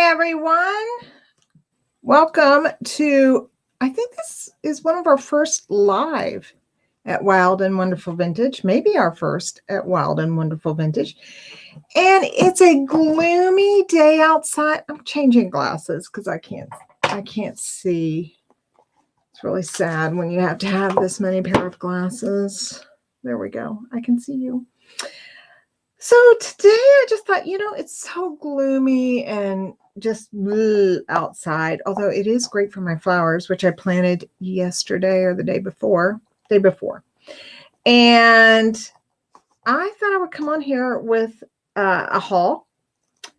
everyone. Welcome to, I think this is one of our first live at Wild and Wonderful Vintage, maybe our first at Wild and Wonderful Vintage. And it's a gloomy day outside. I'm changing glasses because I can't see. It's really sad when you have to have this many pair of glasses. There we go. I can see you. So today I just thought, it's so gloomy and just outside, although it is great for my flowers, which I planted yesterday or the day before. And I thought I would come on here with a haul,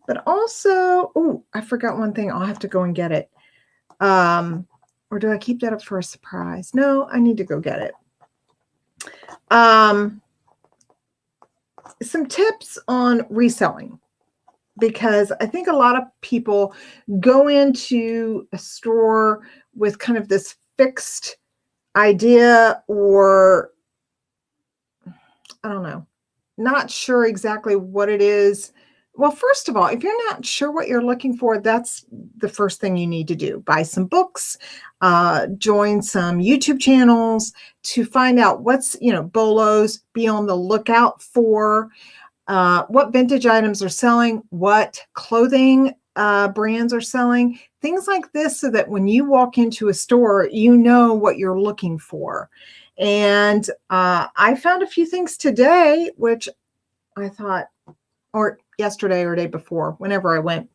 but also, I forgot one thing. I'll have to go and get it. Or do I keep that up for a surprise? No, I need to go get it. Some tips on reselling, because I think a lot of people go into a store with kind of this fixed idea, or I don't know, not sure exactly what it is. Well, first of all, if you're not sure what you're looking for, that's the first thing you need to do. Buy some books, join some YouTube channels to find out what's, BOLOs, be on the lookout for what vintage items are selling, what clothing brands are selling, things like this, so that when you walk into a store, you know what you're looking for. And I found a few things today, which I thought, or yesterday or day before, whenever I went.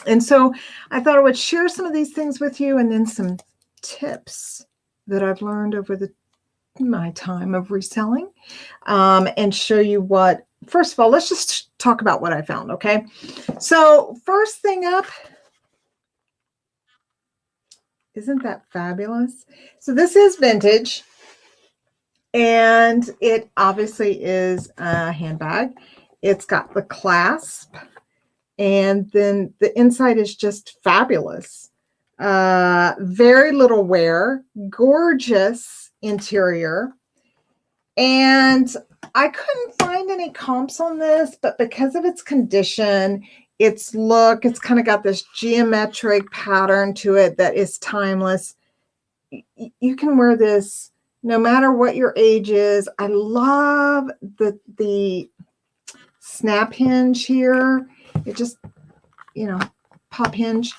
And so I thought I would share some of these things with you, and then some tips that I've learned over my time of reselling, and show you what, first of all, let's just talk about what I found. Okay. So first thing up, isn't that fabulous? So this is vintage, and it obviously is a handbag. It's got the clasp, and then the inside is just fabulous. Very little wear, gorgeous interior. And I couldn't find any comps on this, but because of its condition, its look, it's kind of got this geometric pattern to it that is timeless. You can wear this no matter what your age is. I love the snap hinge here. It just, pop hinge.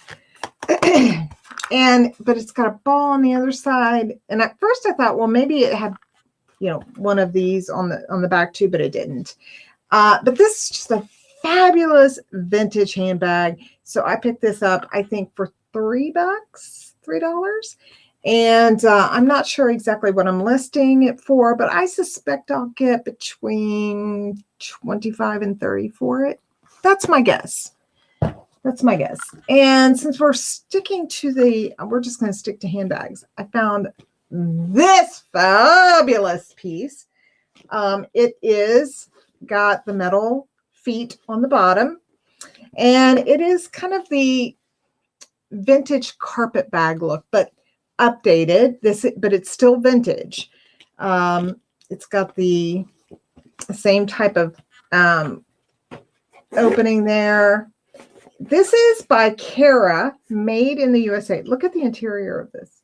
But it's got a ball on the other side. And at first I thought, well, maybe it had, one of these on the back too, but it didn't. But this is just a fabulous vintage handbag. So I picked this up, I think, for $3. And I'm not sure exactly what I'm listing it for, but I suspect I'll get between 25 and 30 for it. That's my guess. And since we're sticking to we're just going to stick to handbags, I found this fabulous piece. It is got the metal feet on the bottom, and it is kind of the vintage carpet bag look, but updated. But it's still vintage. It's got the same type of opening there. This is by Kara, made in the USA. Look at the interior of this.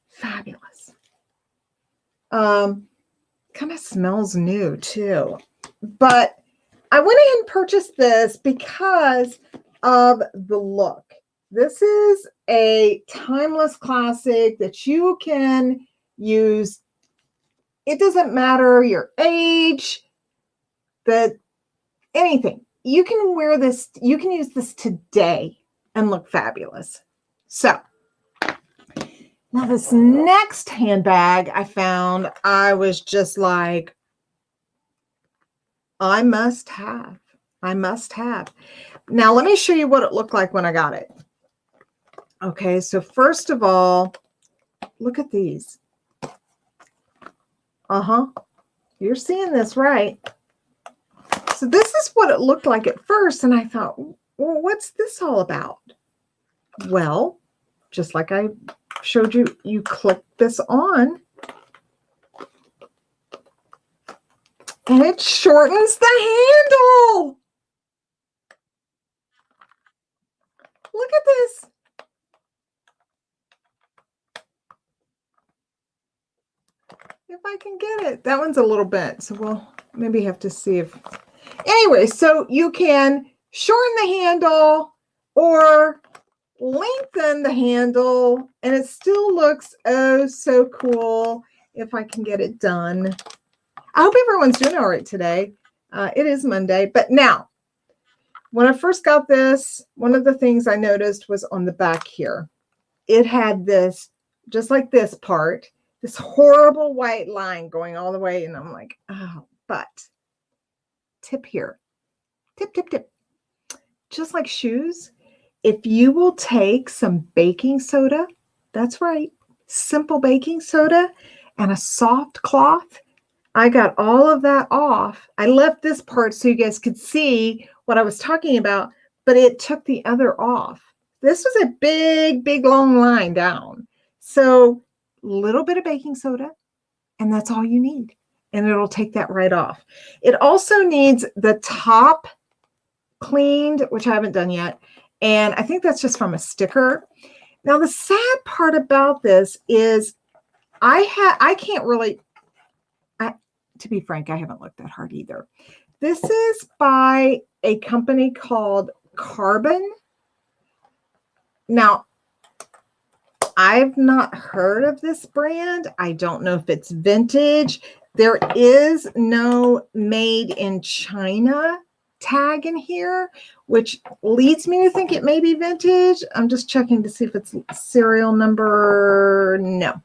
Fabulous. Kind of smells new too. But I went ahead and purchased this because of the look. This is a timeless classic that you can use. It doesn't matter your age, anything. You can wear this, you can use this today and look fabulous. So now this next handbag I found, I was just like, I must have. Now let me show you what it looked like when I got it. Okay, so first of all, look at these. You're seeing this, right? So this is what it looked like at first, and I thought, well, what's this all about? Well, just like I showed you, you click this on, and it shortens the handle. Look at this. If I can get it. That one's a little bent, so we'll maybe have to see if... Anyway, so you can shorten the handle or lengthen the handle, and it still looks oh so cool if I can get it done. I hope everyone's doing all right today. It is Monday, but now, when I first got this, one of the things I noticed was on the back here. It had this, just like this part, this horrible white line going all the way, and I'm like, oh, but tip here. Tip, tip, tip. Just like shoes, if you will take some baking soda, that's right, simple baking soda, and a soft cloth, I got all of that off. I left this part so you guys could see what I was talking about, but it took the other off. This was a big, big, long line down. So a little bit of baking soda, and that's all you need. And it'll take that right off. It also needs the top cleaned, which I haven't done yet. And I think that's just from a sticker. Now, the sad part about this is I can't really, to be frank, I haven't looked that hard either. This is by a company called Carbon. Now, I've not heard of this brand. I don't know if it's vintage. There is no made in China tag in here, which leads me to think it may be vintage. I'm just checking to see if it's serial number. No.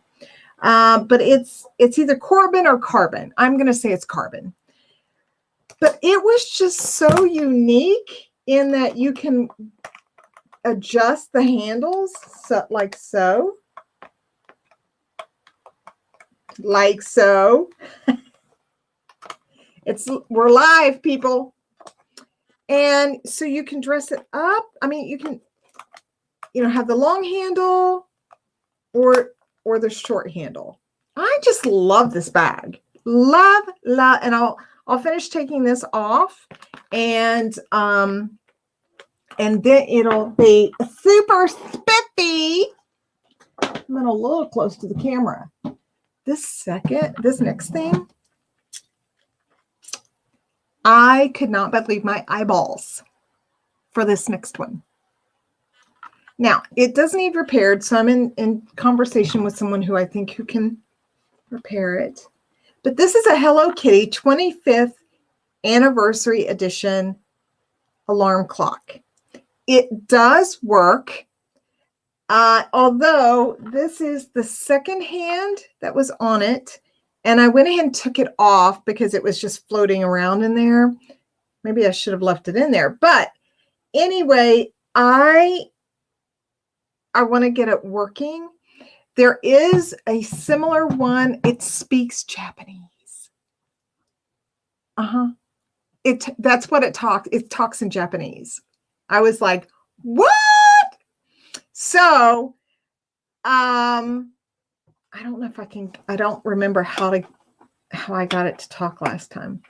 But it's either Corbin or Carbon. I'm going to say it's Carbon. But it was just so unique in that you can adjust the handles like so. Like so. We're live, people. And so you can dress it up. I mean, you can, have the long handle or the short handle. I just love this bag. Love. And I'll finish taking this off, and then it'll be super spiffy. I'm a little close to the camera. This next thing, I could not believe my eyeballs for this next one. Now, it does need repaired, so I'm in conversation with someone who I think who can repair it. But this is a Hello Kitty 25th anniversary edition alarm clock. It does work, although this is the second hand that was on it. And I went ahead and took it off because it was just floating around in there. Maybe I should have left it in there. But anyway, I want to get it working. There is a similar one. It speaks Japanese. That's what it talks. It talks in Japanese. I was like, what? So, I don't know if I can, I don't remember how I got it to talk last time.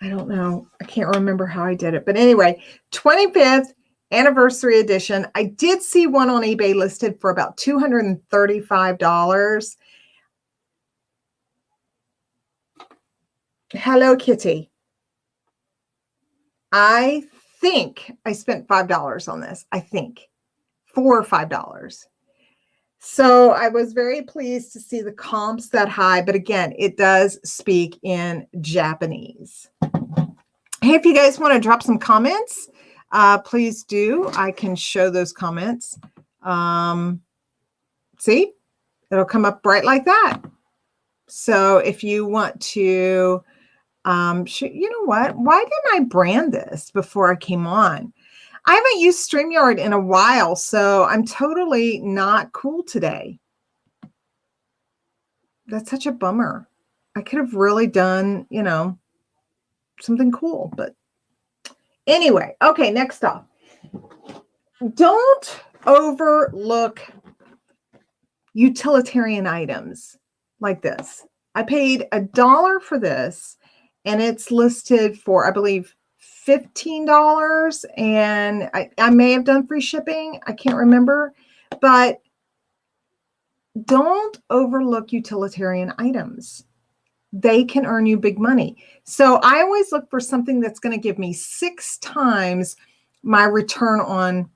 I don't know. I can't remember how I did it. But anyway, 25th anniversary edition. I did see one on eBay listed for about $235. Hello Kitty. I think I spent $5 on this. I think $4 or $5. So I was very pleased to see the comps that high. But again, it does speak in Japanese. Hey, if you guys want to drop some comments, please do. I can show those comments. See, it'll come up bright like that. So if you want to, you know what? Why didn't I brand this before I came on? I haven't used StreamYard in a while, so I'm totally not cool today. That's such a bummer. I could have really done, something cool, but anyway, okay, next up. Don't overlook utilitarian items like this. I paid $1 for this, and it's listed for, I believe, $15. And I may have done free shipping. I can't remember, but don't overlook utilitarian items. They can earn you big money. So I always look for something that's going to give me 6 times my return on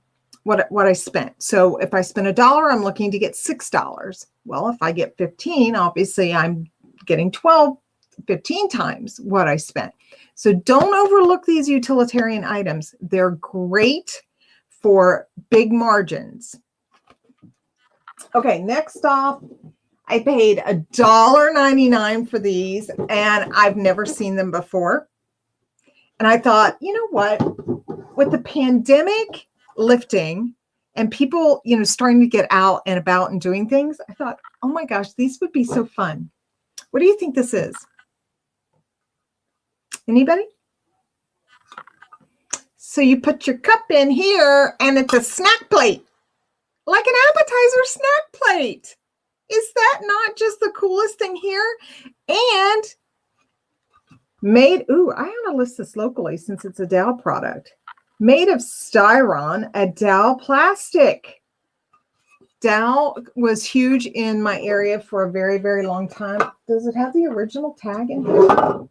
what I spent. So if I spend $1, I'm looking to get $6. Well, if I get 15, obviously I'm getting 15 times what I spent. So don't overlook these utilitarian items. They're great for big margins. Okay, next off, I paid $1.99 for these, and I've never seen them before. And I thought, you know what? With the pandemic lifting and people, starting to get out and about and doing things, I thought, oh my gosh, these would be so fun. What do you think this is? Anybody? So you put your cup in here, and it's a snack plate, like an appetizer snack plate. Is that not just the coolest thing here? And made, I want to list this locally since it's a Dow product. Made of styron, a Dow plastic. Dow was huge in my area for a very, very long time. Does it have the original tag in here?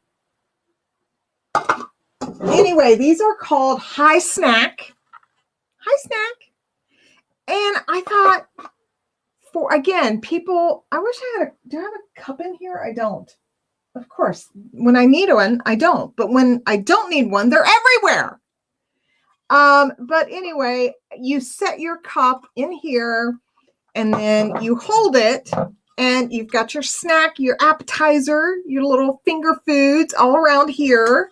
Anyway, these are called High Snack. High Snack. And I thought, again, people, I wish I had do I have a cup in here? I don't. Of course, when I need one, I don't. But when I don't need one, they're everywhere. But anyway, you set your cup in here, and then you hold it, and you've got your snack, your appetizer, your little finger foods all around here.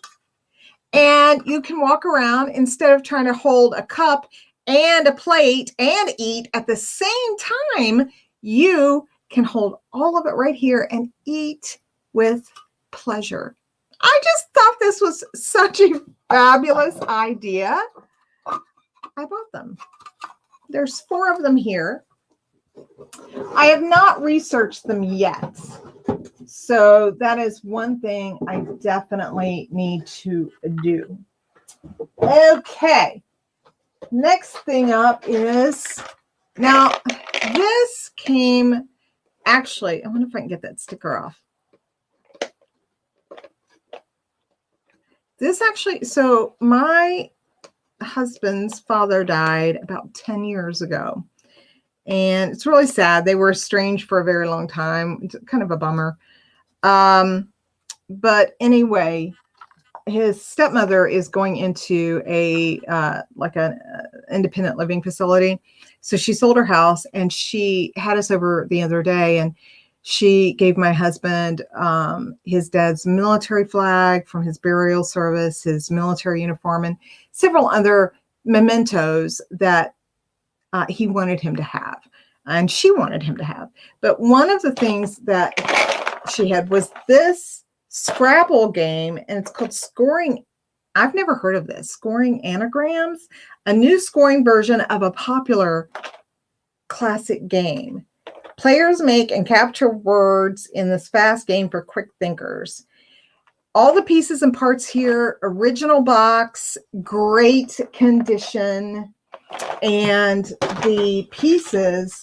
And you can walk around instead of trying to hold a cup and a plate and eat at the same time. You can hold all of it right here and eat with pleasure. I just thought this was such a fabulous idea. I bought them. There's 4 of them here. I have not researched them yet. So that is one thing I definitely need to do. Okay. Next thing up is, now this came, actually, I wonder if I can get that sticker off. This actually, so my husband's father died about 10 years ago. And it's really sad. They were estranged for a very long time. It's kind of a bummer. But anyway, his stepmother is going into a like an independent living facility. So she sold her house, and she had us over the other day, and she gave my husband his dad's military flag from his burial service, his military uniform, and several other mementos that he wanted him to have, and she wanted him to have. But one of the things that she had was this Scrabble game, and it's called Scoring. I've never heard of this. Scoring Anagrams, a new scoring version of a popular classic game. Players make and capture words in this fast game for quick thinkers. All the pieces and parts here, original box, great condition. And the pieces,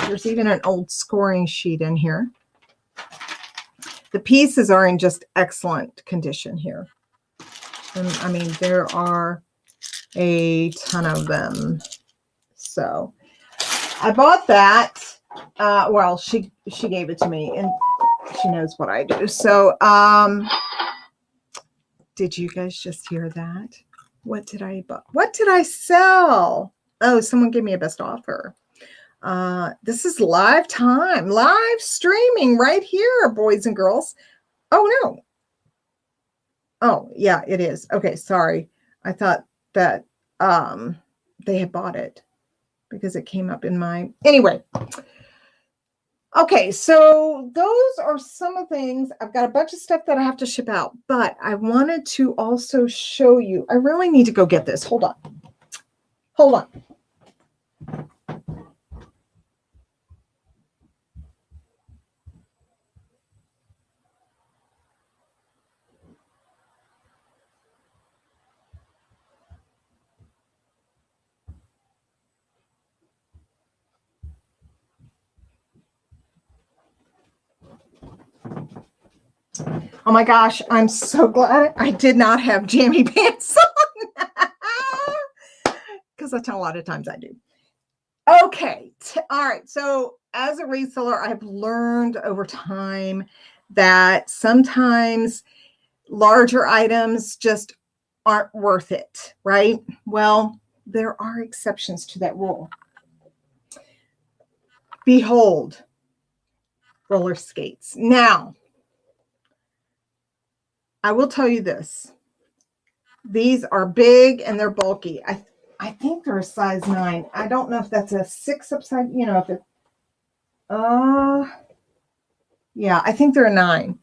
there's even an old scoring sheet in here. The pieces are in just excellent condition here. And I mean, there are a ton of them. So I bought that. Well, she gave it to me, and she knows what I do. So did you guys just hear that? What did I buy? What did I sell? Oh, someone gave me a best offer. This is live time, live streaming right here, boys and girls. Oh, no. Oh, yeah, it is. Okay, sorry. I thought that they had bought it because it came up in my... Anyway. Okay, so those are some of the things. I've got a bunch of stuff that I have to ship out, but I wanted to also show you. I really need to go get this. Hold on. Hold on. Oh my gosh, I'm so glad I did not have jammy pants on. Because that's a lot of times I do. Okay. All right. So as a reseller, I've learned over time that sometimes larger items just aren't worth it, right? Well, there are exceptions to that rule. Behold, roller skates. Now, I will tell you this. These are big and they're bulky. I think they're a size 9. I don't know if that's a 6 upside, you know, if it, yeah, I think they're a 9.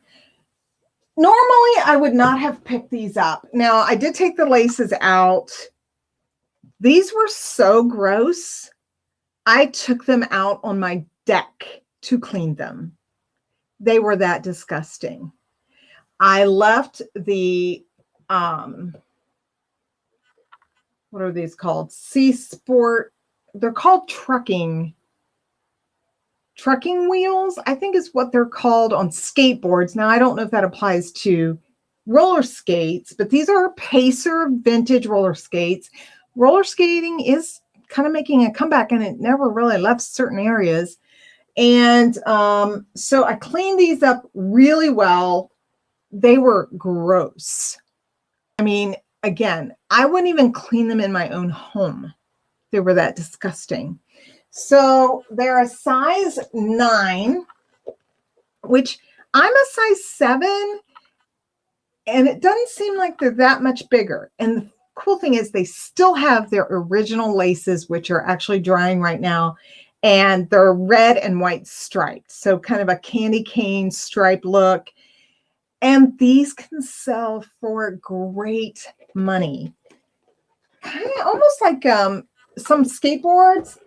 Normally, I would not have picked these up. Now, I did take the laces out. These were so gross. I took them out on my deck to clean them. They were that disgusting. I left the, what are these called? Sea Sport. They're called trucking wheels, I think is what they're called on skateboards. Now, I don't know if that applies to roller skates, but these are Pacer vintage roller skates. Roller skating is kind of making a comeback, and it never really left certain areas. And so I cleaned these up really well. They were gross. I mean, again, I wouldn't even clean them in my own home. They were that disgusting. So they're a size 9, which I'm a size 7, and it doesn't seem like they're that much bigger. And the cool thing is they still have their original laces, which are actually drying right now, and they're red and white striped. So kind of a candy cane stripe look. And these can sell for great money. Kind of almost like some skateboards.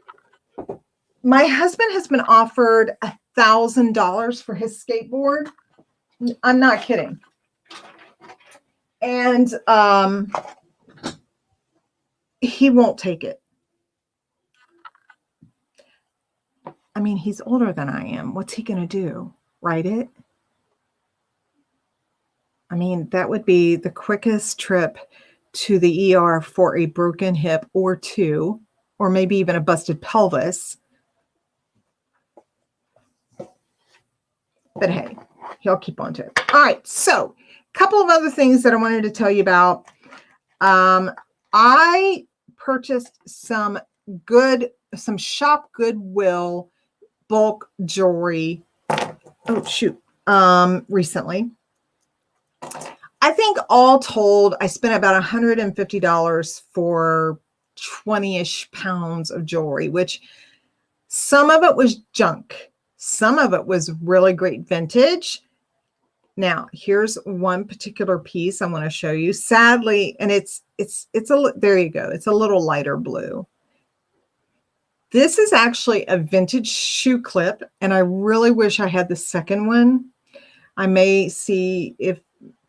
My husband has been offered $1,000 for his skateboard. I'm not kidding. And he won't take it. I mean, he's older than I am. What's he going to do? Ride it? I mean, that would be the quickest trip to the ER for a broken hip or 2, or maybe even a busted pelvis. But hey, he'll keep on to it. All right. So a couple of other things that I wanted to tell you about. I purchased some Shop Goodwill bulk jewelry. Oh, shoot. Recently. I think all told, I spent about $150 for 20-ish pounds of jewelry, which some of it was junk. Some of it was really great vintage. Now, here's one particular piece I want to show you. Sadly, and there you go. It's a little lighter blue. This is actually a vintage shoe clip, and I really wish I had the second one. I may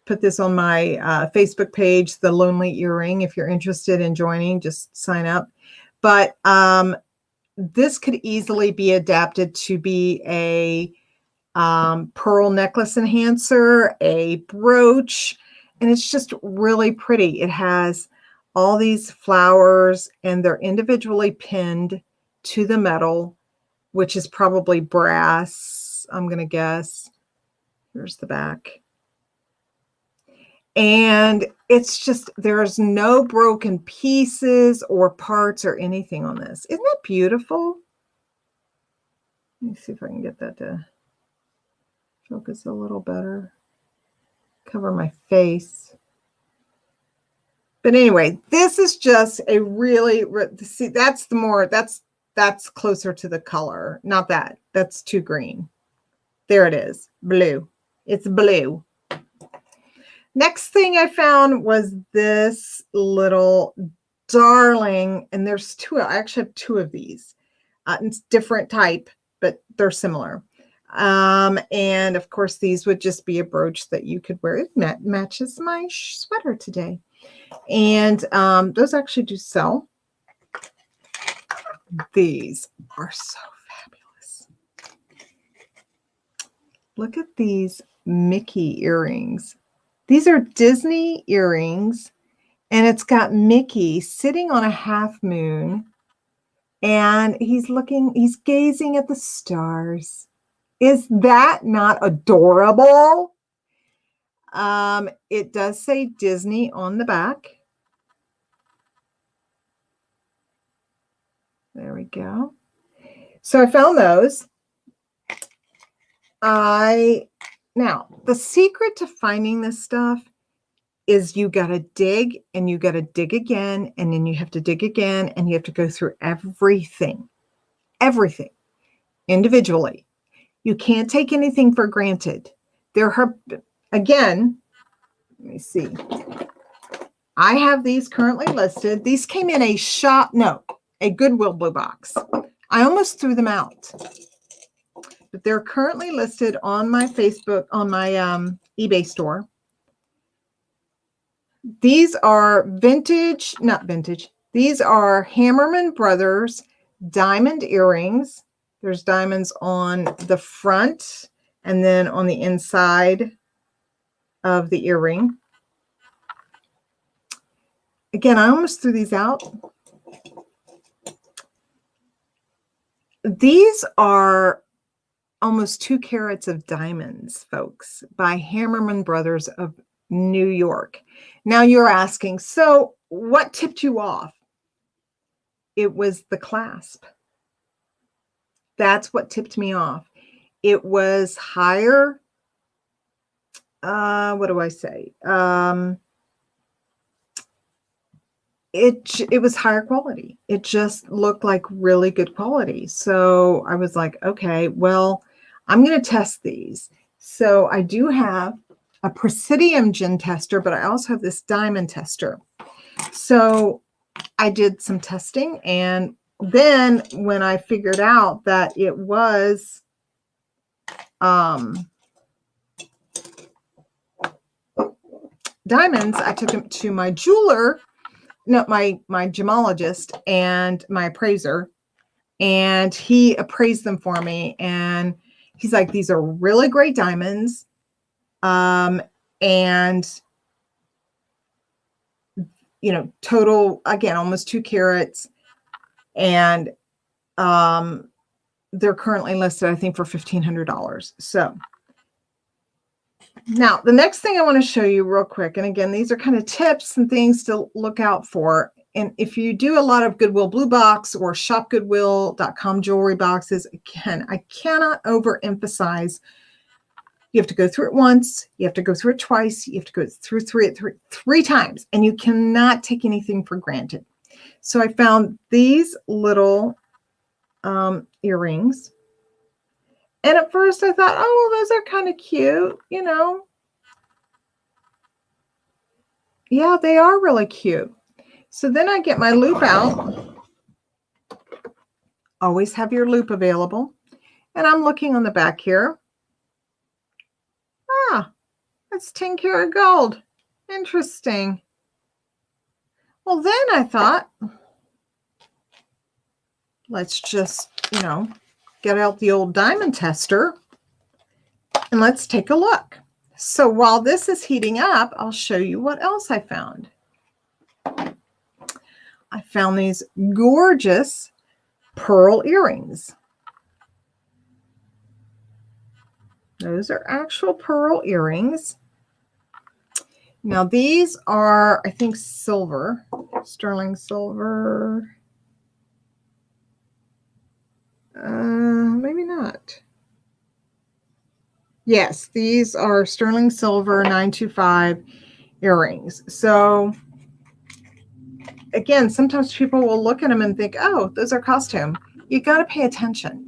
put this on my Facebook page, The Lonely Earring. If you're interested in joining, just sign up. But this could easily be adapted to be a pearl necklace enhancer, a brooch, and it's just really pretty. It has all these flowers, and they're individually pinned to the metal, which is probably brass, I'm going to guess. Here's the back. And it's just, there's no broken pieces or parts or anything on this. Isn't that beautiful? Let me see if I can get that to focus a little better. Cover my face. But anyway, this is just a really, see, that's closer to the color. Not that. That's too green. There it is. Blue. It's blue. Next thing I found was this little darling, and there's 2. I actually have 2 of these. It's different type, but they're similar. And of course, these would just be a brooch that you could wear. It matches my sweater today. And those actually do sell. These are so fabulous. Look at these Mickey earrings. These are Disney earrings, and it's got Mickey sitting on a half moon, and he's gazing at the stars. Is that not adorable? It does say Disney on the back. There we go. So I found those. Now, the secret to finding this stuff is you got to dig, and you got to dig again, and then you have to dig again, and you have to go through everything individually. You can't take anything for granted. Again, let me see. I have these currently listed. These came in a Goodwill blue box. I almost threw them out. But they're currently listed on my Facebook, on my eBay store. These are not vintage. These are Hammerman Brothers diamond earrings. There's diamonds on the front and then on the inside of the earring. Again, I almost threw these out. These are almost 2 carats of diamonds, folks, by Hammerman Brothers of New York. Now you're asking, so what tipped you off? It was the clasp. That's what tipped me off. It was higher. What do I say? It was higher quality. It just looked like really good quality. So I was like, okay, well, I'm going to test these. So I do have a Presidium gin tester, but I also have this diamond tester. So I did some testing, and then when I figured out that it was diamonds, I took them to my jeweler, my gemologist and my appraiser, and he appraised them for me, and he's like, these are really great diamonds. And total, again, almost 2 carats. And, they're currently listed, I think, for $1,500. So now the next thing I want to show you real quick. And again, these are kind of tips and things to look out for. And if you do a lot of Goodwill Blue Box or shopgoodwill.com jewelry boxes, again, I cannot overemphasize. You have to go through it once. You have to go through it twice. You have to go through three times. And you cannot take anything for granted. So I found these little earrings. And at first I thought, oh, well, those are kind of cute, Yeah, they are really cute. So then I get my loop out. Always have your loop available. And I'm looking on the back here. Ah, that's 10 karat gold. Interesting. Well, then I thought, let's just, get out the old diamond tester and let's take a look. So while this is heating up, I'll show you what else I found. I found these gorgeous pearl earrings. Those are actual pearl earrings. Now these are, I think, silver, sterling silver. Maybe not. Yes, these are sterling silver 925 earrings. So again, sometimes people will look at them and think, oh, those are costume. You got to pay attention.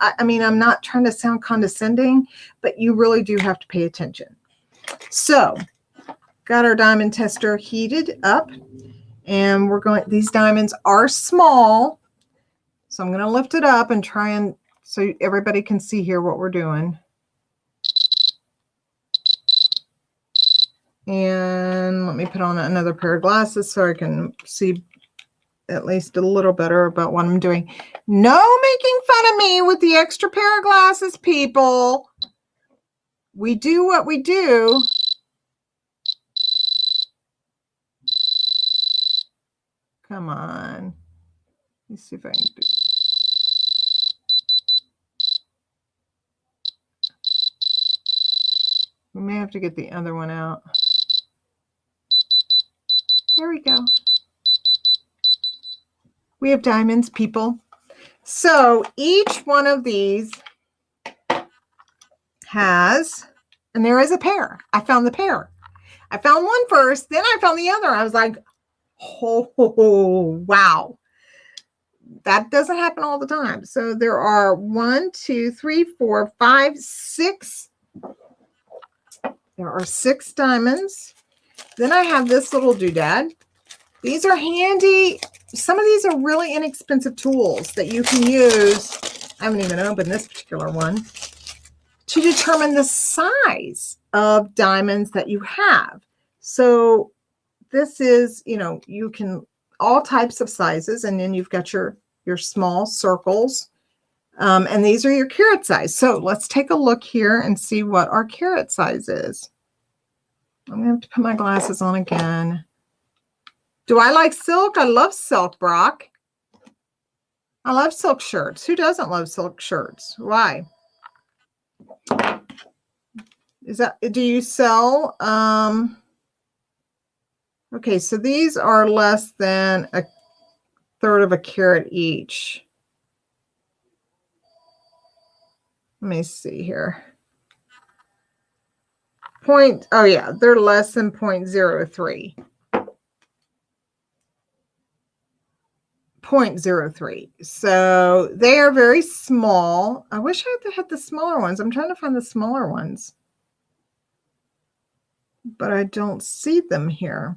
I mean, I'm not trying to sound condescending, but you really do have to pay attention. So got our diamond tester heated up, and these diamonds are small. So I'm going to lift it up and try and, so everybody can see here what we're doing. And let me put on another pair of glasses so I can see at least a little better about what I'm doing. No making fun of me with the extra pair of glasses, people. we do what we do. Come on. Let's see if I can do. We may have to get the other one out. There we go. We have diamonds, people. So each one of these has, and there is a pair. I found the pair. I found one first, then I found the other. I was like, oh, wow. That doesn't happen all the time. So there are 1, 2, 3, 4, 5, 6. There are 6 diamonds. Then I have this little doodad. These are handy. Some of these are really inexpensive tools that you can use. I haven't even opened this particular one, to determine the size of diamonds that you have. So this is, you know, you can, all types of sizes, and then you've got your small circles. And these are your carat size. So let's take a look here and see what our carat size is. I'm going to have to put my glasses on again. Do I like silk? I love silk, Brock. I love silk shirts. Who doesn't love silk shirts? Why? Is that, do you sell? Okay, so these are less than 1/3 of a carat each. Let me see here. Oh yeah, they're less than 0.03. 0.03. So they are very small. I wish I had the smaller ones. I'm trying to find the smaller ones, but I don't see them here.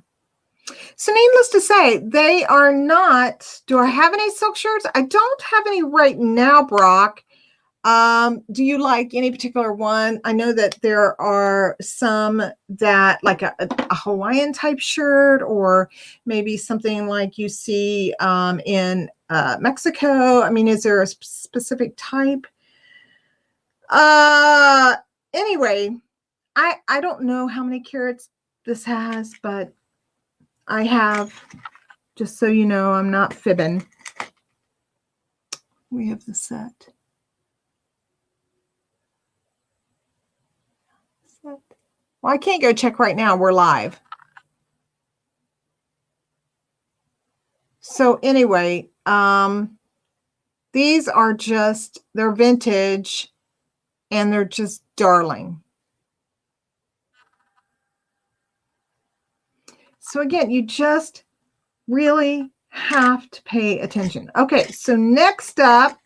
So needless to say, they are not. Do I have any silk shirts? I don't have any right now, Brock. Do you like any particular one? I know that there are some that like a Hawaiian type shirt, or maybe something like you see in Mexico. I mean, is there a specific type? Anyway, I don't know how many carats this has, but I have, just so you know, I'm not fibbing. We have the set. Well, I can't go check right now. We're live. So anyway, these are just, they're vintage and they're just darling. So again, you just really have to pay attention. Okay, so next up,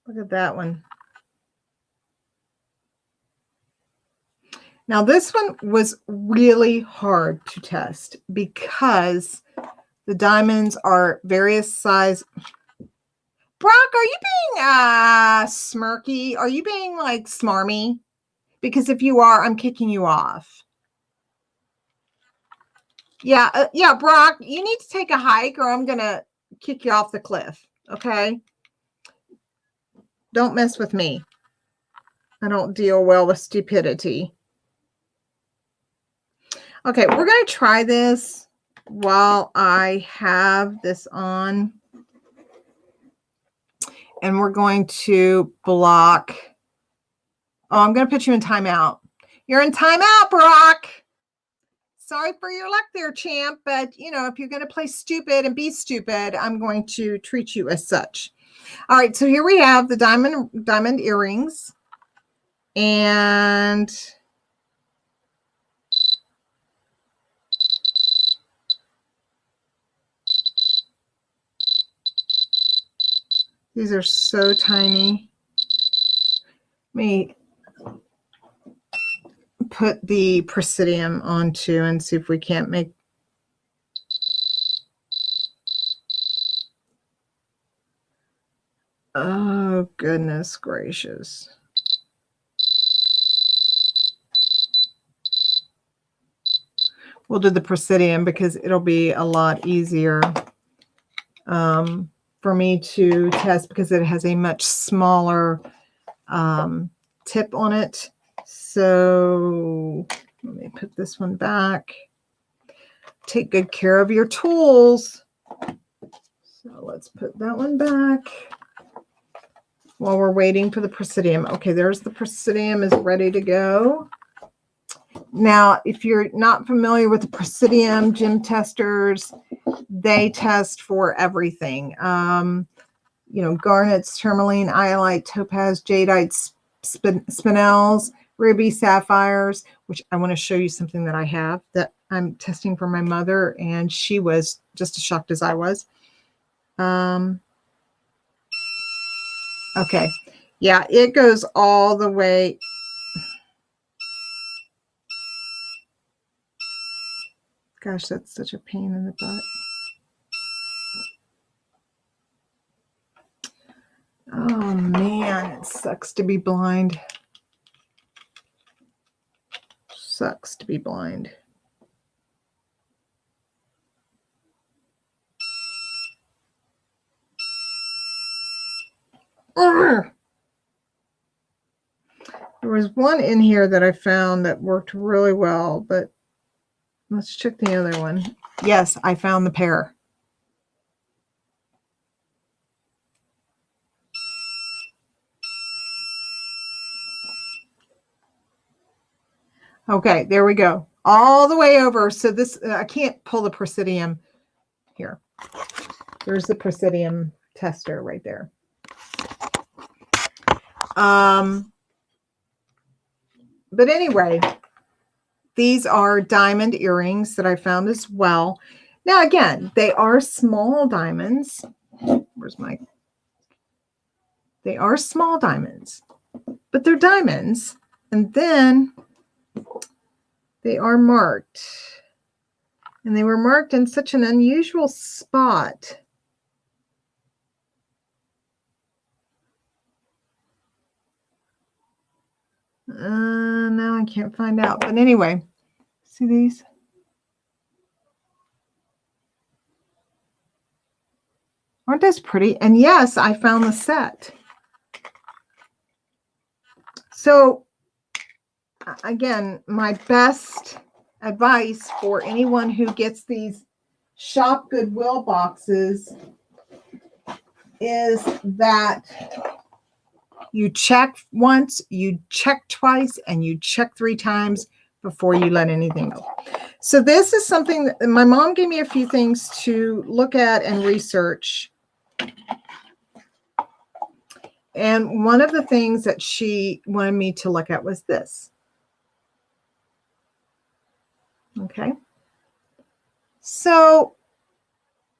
look at that one. Now, this one was really hard to test because the diamonds are various size. Brock, are you being smirky? Are you being like smarmy? Because if you are, I'm kicking you off. Yeah, yeah, Brock, you need to take a hike or I'm going to kick you off the cliff, okay? Don't mess with me. I don't deal well with stupidity. Okay, we're going to try this while I have this on. And we're going to block. Oh, I'm going to put you in timeout. You're in timeout, Brock. Sorry for your luck there, champ. But, you know, if you're going to play stupid and be stupid, I'm going to treat you as such. All right, so here we have the diamond earrings. And these are so tiny. Let me put the Presidium on too and see if we can't make. Oh, goodness gracious. We'll do the Presidium because it'll be a lot easier for for me to test because it has a much smaller tip on it. So let me put this one back. Take good care of your tools. So let's put that one back while we're waiting for the Presidium. Okay, there's the Presidium is ready to go. Now, if you're not familiar with the Presidium gem testers, they test for everything. You know, garnets, tourmaline, iolite, topaz, jadeite, spinels, ruby, sapphires, which I want to show you something that I have that I'm testing for my mother, and she was just as shocked as I was. Okay. Yeah, it goes all the way. Gosh, that's such a pain in the butt. Oh, man, it sucks to be blind. Sucks to be blind. Urgh. There was one in here that I found that worked really well, but let's check the other one. Yes, I found the pair. Okay, there we go. All the way over. So this, I can't pull the Presidium here. There's the Presidium tester right there. But anyway, these are diamond earrings that I found as well. Now, again, they are small diamonds. Where's my... They are small diamonds, but they're diamonds. And then they are marked. And they were marked in such an unusual spot. Now I can't find out. But anyway, see these? Aren't those pretty? And yes, I found the set. So again, my best advice for anyone who gets these shop Goodwill boxes is that you check once, you check twice, and you check 3 times before you let anything go. So this is something that my mom gave me a few things to look at and research. And one of the things that she wanted me to look at was this. Okay. So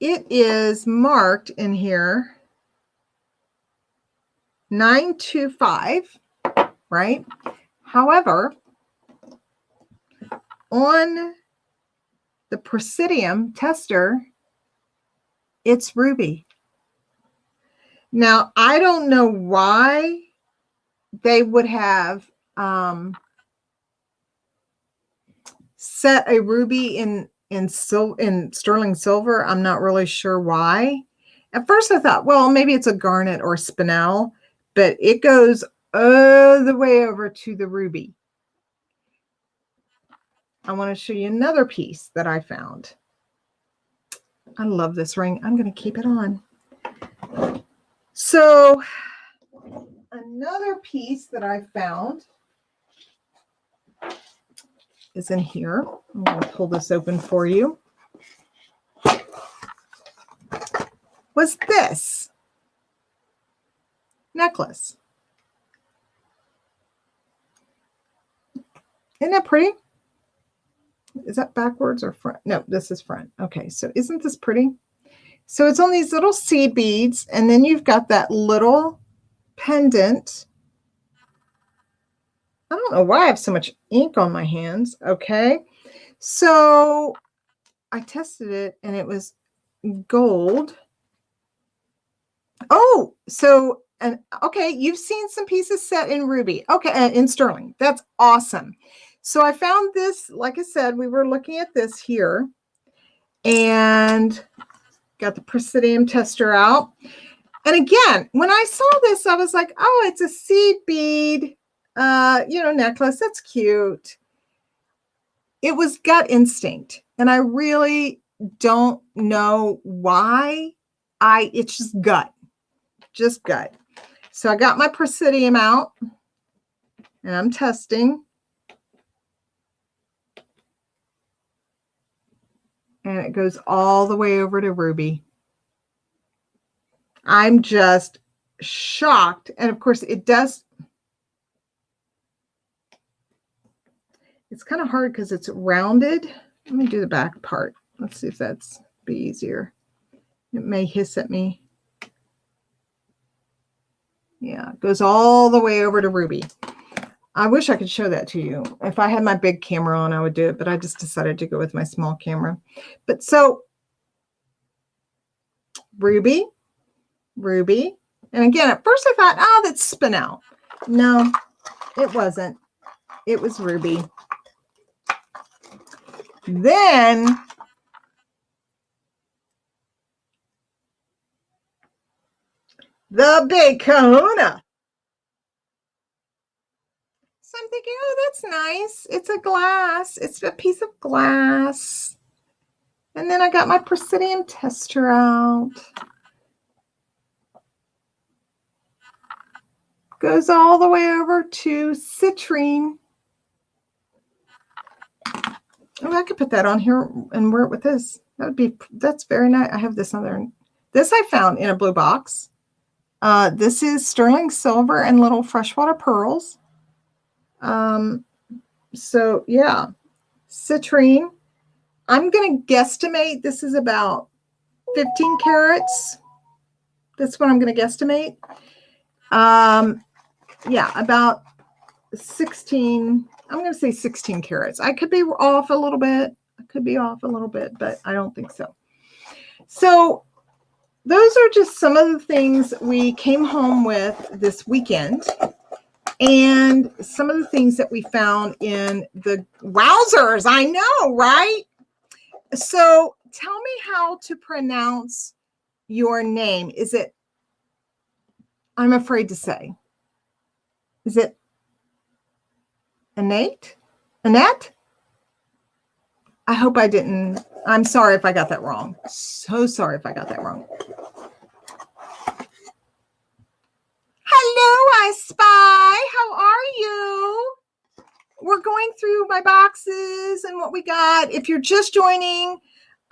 it is marked in here 925, right? However, on the Presidium tester, it's ruby. Now, I don't know why they would have set a ruby in sterling silver. I'm not really sure why. At first I thought, well, maybe it's a garnet or spinel, but it goes all the way over to the ruby. I want to show you another piece that I found. I love this ring. I'm going to keep it on. So another piece that I found is in here. I'm going to pull this open for you. Was this necklace. Isn't that pretty? Is that backwards or front? No, this is front. Okay, so isn't this pretty? So it's on these little seed beads, and then you've got that little pendant. I don't know why I have so much ink on my hands. Okay, so I tested it, and it was gold. Oh, so, and okay, you've seen some pieces set in ruby. Okay, in sterling. That's awesome. So I found this, like I said, we were looking at this here, and Got the Presidium tester out. And again, when I saw this, I was like, oh, it's a seed bead, necklace. That's cute. It was gut instinct. And I really don't know why. It's just gut. Just gut. So I got my Presidium out and I'm testing. And it goes all the way over to ruby. I'm just shocked. And of course it does. It's kind of hard because it's rounded. Let me do the back part. Let's see if that's be easier. It may hiss at me. Yeah, it goes all the way over to ruby. I wish I could show that to you. If I had my big camera on, I would do it, but I just decided to go with my small camera. But so ruby. And again, at first I thought, oh, that's spinel. No, it wasn't. It was ruby. Then the big kahuna. So I'm thinking, oh, that's nice. It's a glass. It's a piece of glass. And then I got my Presidium tester out. Goes all the way over to citrine. Oh, I could put that on here and wear it with this. That's very nice. I have this other. This I found in a blue box. This is sterling silver and little freshwater pearls. So yeah, citrine. I'm going to guesstimate this is about 15 carats. That's what I'm going to guesstimate. Yeah, about 16. I'm going to say 16 carats. I could be off a little bit. But I don't think so. So those are just some of the things we came home with this weekend. And some of the things that we found in the wowzers. I know, right? So tell me how to pronounce your name. Is it, I'm afraid to say, is it Annette? I hope I didn't. I'm sorry if I got that wrong. So sorry if I got that wrong. Hello, I Spy. How are you? We're going through my boxes and what we got. If you're just joining,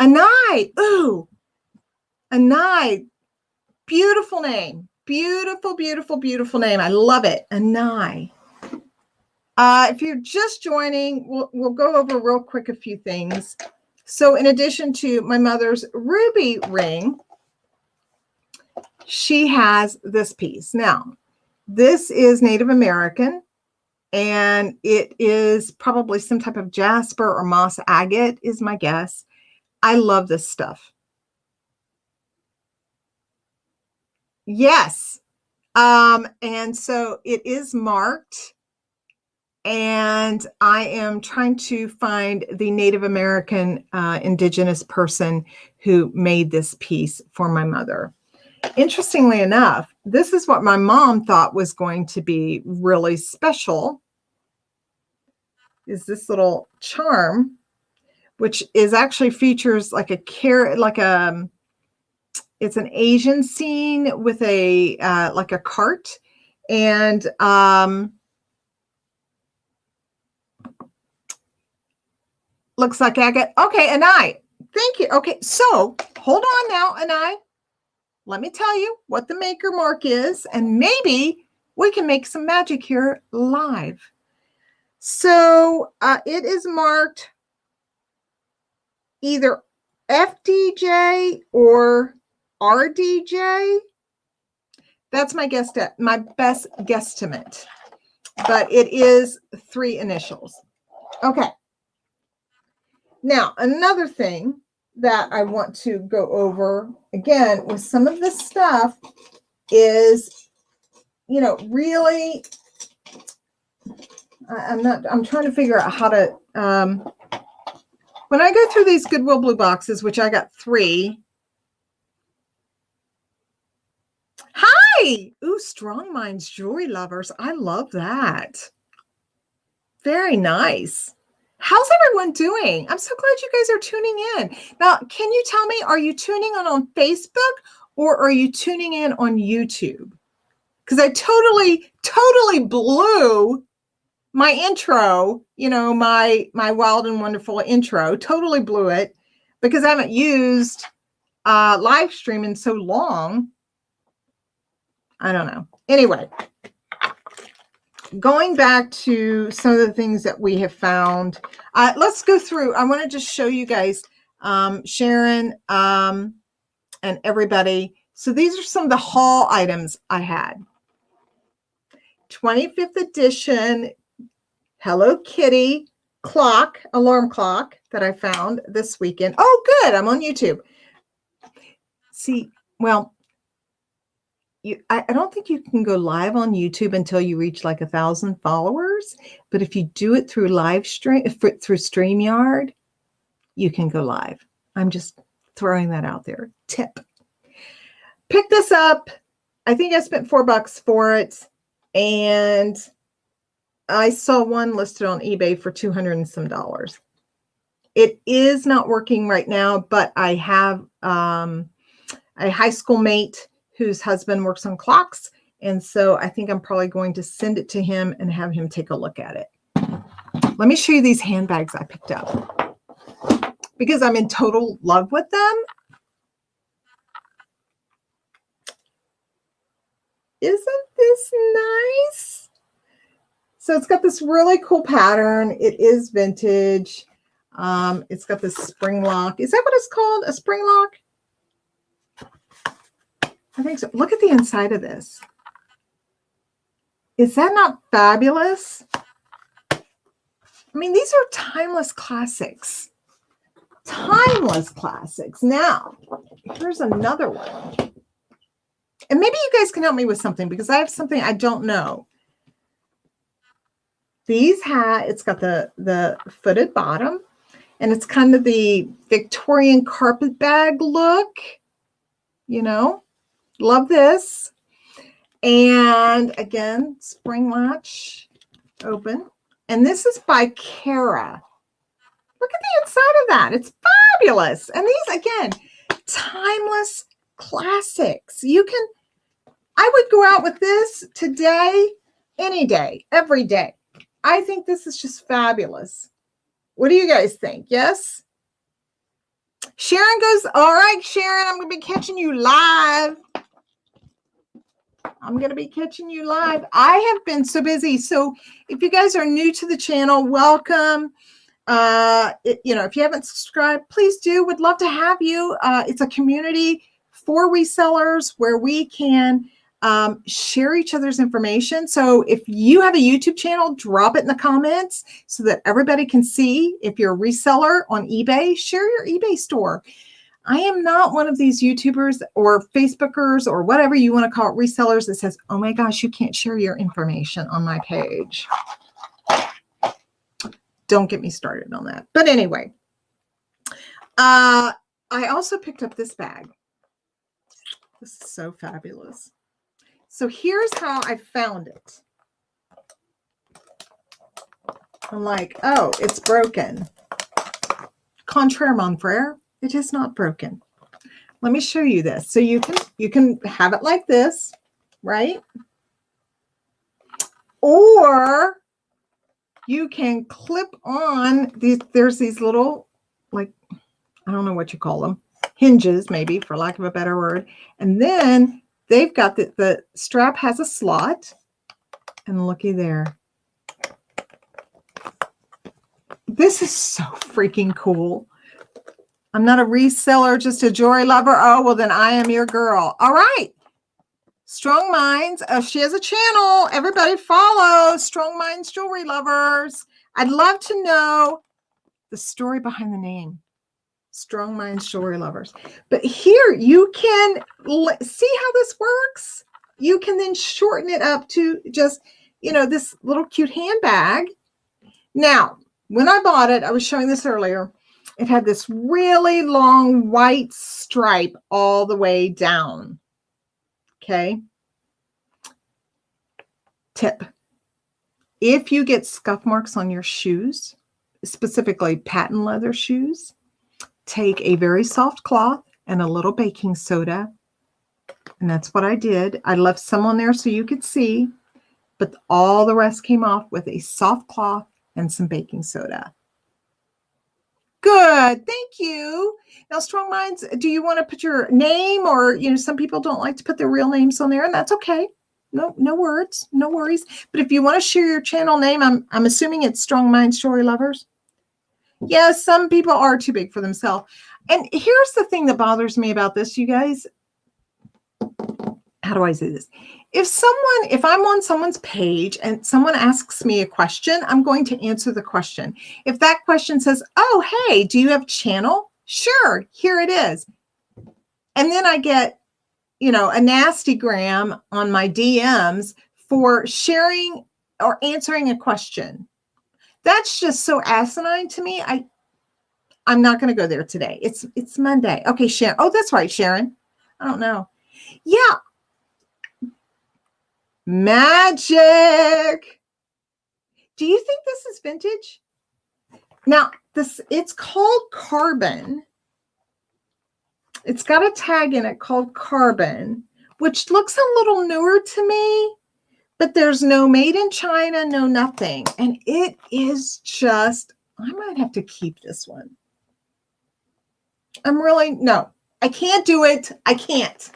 Anai. Ooh, Anai. Beautiful name. Beautiful, beautiful, beautiful name. I love it. Anai. If you're just joining, we'll go over real quick a few things. So in addition to my mother's ruby ring, she has this piece. Now, this is Native American, and it is probably some type of jasper or moss agate is my guess. I love this stuff. Yes. And so it is marked. And I am trying to find the Native American indigenous person who made this piece for my mother. Interestingly enough, this is what my mom thought was going to be really special, is this little charm, which is actually features like a carrot, it's an Asian scene with a like a cart, and looks like agate. Okay, Anai, thank you. Okay, so hold on now, Anai. Let me tell you what the maker mark is, and maybe we can make some magic here live. So it is marked either FDJ or RDJ. That's my best guesstimate, but it is 3 initials. Okay. Now, another thing that I want to go over again with some of this stuff is, really, I'm trying to figure out how to, when I go through these Goodwill blue boxes, which I got 3, really? Ooh, Strong Minds Jewelry Lovers. I love that. Very nice. How's everyone doing? I'm so glad you guys are tuning in. Now, can you tell me, are you tuning in on Facebook or are you tuning in on YouTube? Because I totally blew my intro, my wild and wonderful intro, totally blew it because I haven't used live stream in so long. I don't know. Anyway, going back to some of the things that we have found, let's go through. I want to just show you guys, Sharon and everybody. So these are some of the haul items I had. 25th edition Hello Kitty clock, alarm clock that I found this weekend. Oh, good. I'm on YouTube. See, well, I don't think you can go live on YouTube until you reach like 1,000 followers. But if you do it through live stream, through StreamYard, you can go live. I'm just throwing that out there. Tip. Pick this up. I think I spent $4 for it. And I saw one listed on eBay for $200 and some dollars. It is not working right now, but I have a high school mate whose husband works on clocks. And so I think I'm probably going to send it to him and have him take a look at it. Let me show you these handbags I picked up because I'm in total love with them. Isn't this nice? So it's got this really cool pattern. It is vintage. It's got this spring lock. Is that what it's called? A spring lock? I think so. Look at the inside of this. Is that not fabulous? I mean, these are timeless classics. Timeless classics. Now, here's another one. And maybe you guys can help me with something because I have something I don't know. These it's got the footed bottom, and it's kind of the Victorian carpet bag look, Love this. And again, spring latch open. And this is by Cara. Look at the inside of that. It's fabulous. And these, again, timeless classics. I would go out with this today, any day, every day. I think this is just fabulous. What do you guys think? Yes? Sharon goes, all right, Sharon, I'm going to be catching you live. I'm going to be catching you live. I have been so busy. So if you guys are new to the channel, welcome. If you haven't subscribed, please do. Would love to have you. It's a community for resellers where we can share each other's information. So if you have a YouTube channel, drop it in the comments so that everybody can see. If you're a reseller on eBay, share your eBay store. I am not one of these YouTubers or Facebookers or whatever you want to call it, resellers that says, oh my gosh, you can't share your information on my page. Don't get me started on that. But anyway, I also picked up this bag. This is so fabulous. So here's how I found it. I'm like, oh, it's broken. Contraire mon frere, it is not broken. Let me show you this. So you can have it like this, right? Or you can clip on these. There's these little, like, I don't know what you call them, hinges, maybe, for lack of a better word. And then they've got the strap has a slot, and looky there. This is so freaking cool. I'm not a reseller, just a jewelry lover. Oh, well, then I am your girl. All right. Strong Minds. She has a channel. Everybody follow Strong Minds Jewelry Lovers. I'd love to know the story behind the name. Strong Minds Jewelry Lovers. But here you can see how this works. You can then shorten it up to just, this little cute handbag. Now, when I bought it, I was showing this earlier, it had this really long white stripe all the way down. Okay. Tip. If you get scuff marks on your shoes, specifically patent leather shoes, take a very soft cloth and a little baking soda. And that's what I did. I left some on there so you could see, but all the rest came off with a soft cloth and some baking soda. Good. Thank you. Now, Strong Minds, do you want to put your name, or, some people don't like to put their real names on there, and that's okay. No words, no worries. But if you want to share your channel name, I'm assuming it's Strong Minds Story Lovers. Yeah, some people are too big for themselves. And here's the thing that bothers me about this, you guys. How do I say this? If I'm on someone's page and someone asks me a question, I'm going to answer the question. If that question says, oh, hey, do you have a channel? Sure, here it is. And then I get, a nasty gram on my DMs for sharing or answering a question. That's just so asinine to me. I'm not going to go there today. It's Monday. Okay, Sharon. Oh, that's right, Sharon. I don't know. Yeah. Magic. Do you think this is vintage? Now, it's called Carbon. It's got a tag in it called Carbon, which looks a little newer to me, but there's no made in China, no nothing. And it is just, I might have to keep this one. No, I can't do it. I can't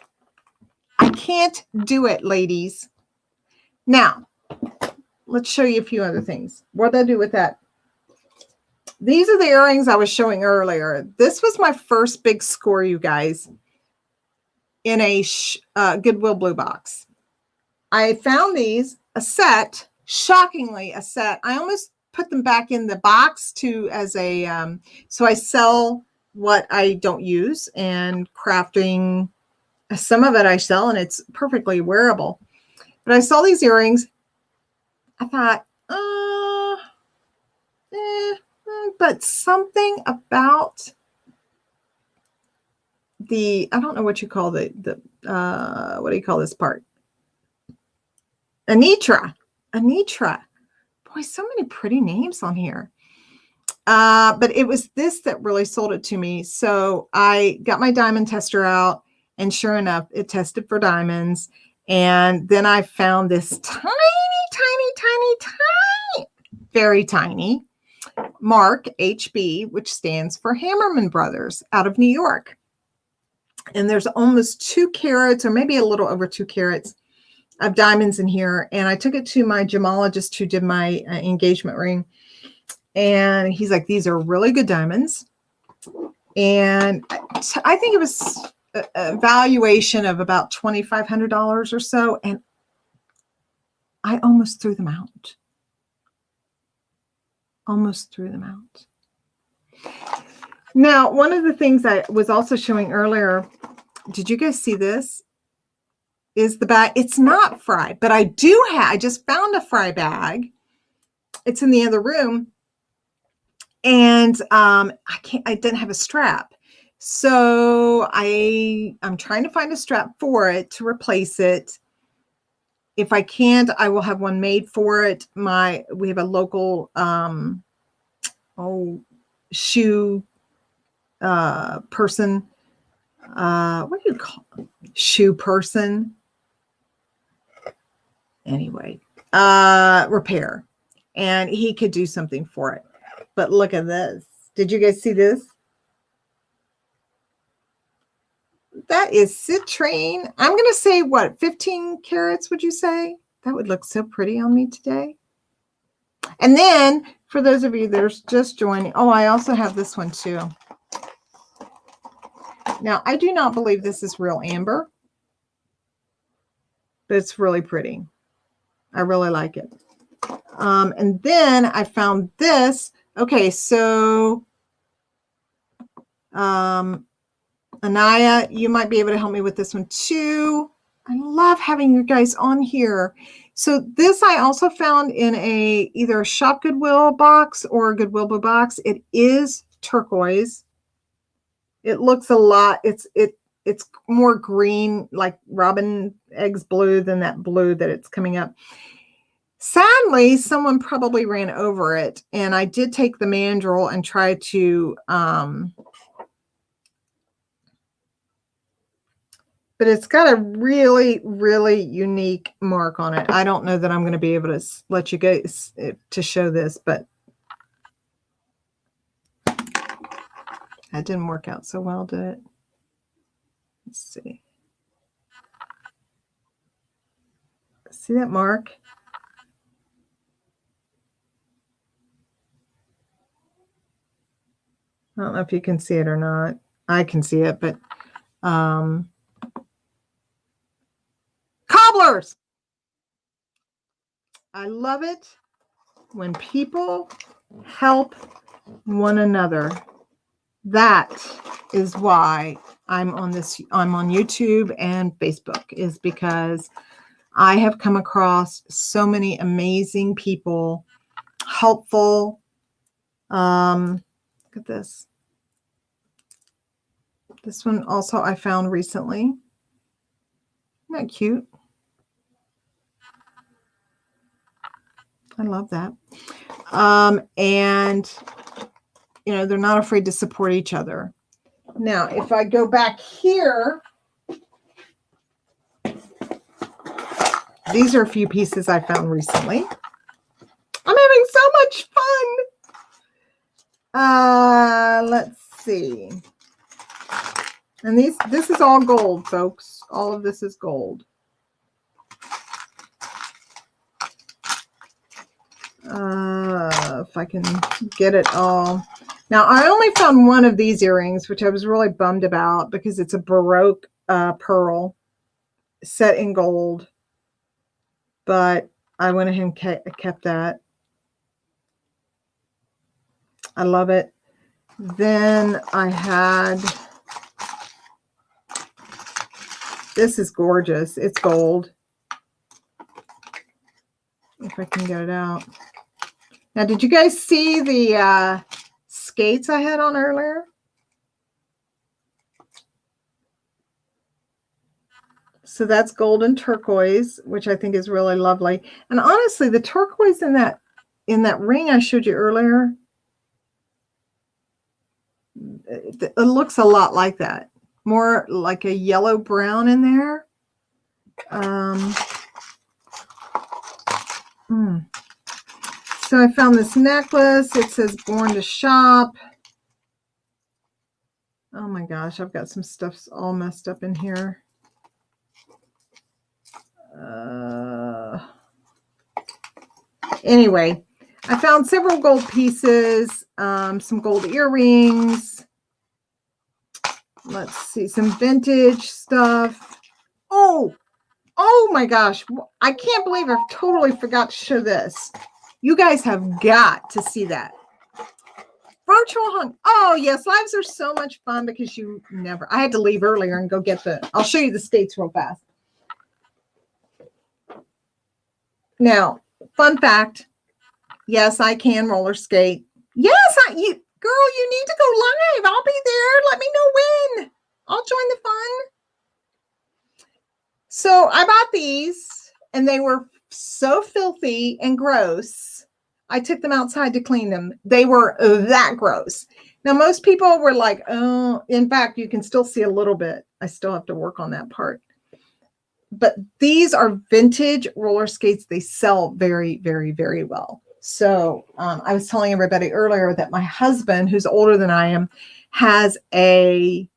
do it, ladies. Now, let's show you a few other things. What did I do with that? These are the earrings I was showing earlier. This was my first big score, you guys, in a Goodwill Blue box. I found these, a set, shockingly a set. I almost put them back in the box so I sell what I don't use, and crafting, some of it I sell, and it's perfectly wearable. But I saw these earrings. I thought, but something about I don't know what you call what do you call this part? Anitra. Boy, so many pretty names on here. But it was this that really sold it to me. So I got my diamond tester out, and sure enough, it tested for diamonds. And then I found this tiny, very tiny mark, HB, which stands for Hammerman Brothers out of New York. And there's almost 2 carats, or maybe a little over 2 carats of diamonds in here. And I took it to my gemologist who did my engagement ring. And he's like, these are really good diamonds. And I think it was a valuation of about $2,500 or so. And I almost threw them out. Now, one of the things I was also showing earlier, did you guys see this? Is the bag. It's not fried, but I just found a fry bag. It's in the other room. And I didn't have a strap. So I'm trying to find a strap for it to replace it. If I can't, I will have one made for it. We have a local shoe person. What do you call it? Shoe person? Anyway, repair. And he could do something for it. But look at this. Did you guys see this? That is citrine. I'm going to say, what, 15 carats, would you say? That would look so pretty on me today. And then, for those of you that are just joining, I also have this one too. Now, I do not believe this is real amber, but it's really pretty. I really like it. And then I found this. Okay, so Anaya, you might be able to help me with this one too. I love having you guys on here. So this I also found in either a Shop Goodwill box or a Goodwill Blue box. It is turquoise. It looks a lot. It's more green, like robin eggs blue, than that blue that it's coming up. Sadly, someone probably ran over it, and I did take the mandrel and try to, but it's got a really, really unique mark on it. I don't know that I'm going to be able to let you guys to show this, but that didn't work out so well, did it? Let's see. See that mark? I don't know if you can see it or not. I can see it, but cobblers. I love it when people help one another. That is why I'm on YouTube and Facebook, is because I have come across so many amazing people, helpful. Look at this. This one also I found recently. Isn't that cute? I love that. And, you know, they're not afraid to support each other. Now, if I go back here, these are a few pieces I found recently. I'm having so much fun. Let's see. And this is all gold, folks. All of this is gold. If I can get it all. Now, I only found one of these earrings, which I was really bummed about because it's a Baroque pearl set in gold. But I went ahead and kept that. I love it. Then I had, this is gorgeous. It's gold. If I can get it out. Now, did you guys see the skates I had on earlier? So that's gold and turquoise, which I think is really lovely. And honestly, the turquoise in that ring I showed you earlier, it looks a lot like that. More like a yellow brown in there. So I found this necklace. It says Born to Shop. Oh my gosh, I've got some stuff all messed up in here. Anyway, I found several gold pieces, some gold earrings. Let's see, some vintage stuff. Oh my gosh. I can't believe I totally forgot to show this. You guys have got to see that. Virtual hung. Oh, yes. Lives are so much fun because you never. I had to leave earlier and go get I'll show you the skates real fast. Now, fun fact. Yes, I can roller skate. Yes, girl, you need to go live. I'll be there. Let me know when. I'll join the fun. So I bought these and they were so filthy and gross. I took them outside to clean them. They were that gross. Now, most people were like, oh, in fact, you can still see a little bit. I still have to work on that part. But these are vintage roller skates. They sell very, very, very well. So I was telling everybody earlier that my husband, who's older than I am, has a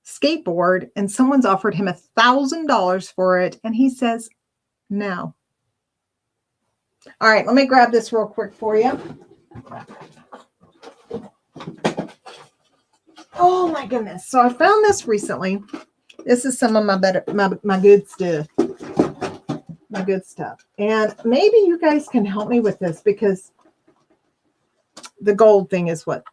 skateboard and someone's offered him $1,000 for it. And he says, no. All right, let me grab this real quick for you. Oh my goodness. So I found this recently. This is some of my good stuff. My good stuff. And maybe you guys can help me with this because the gold thing is what.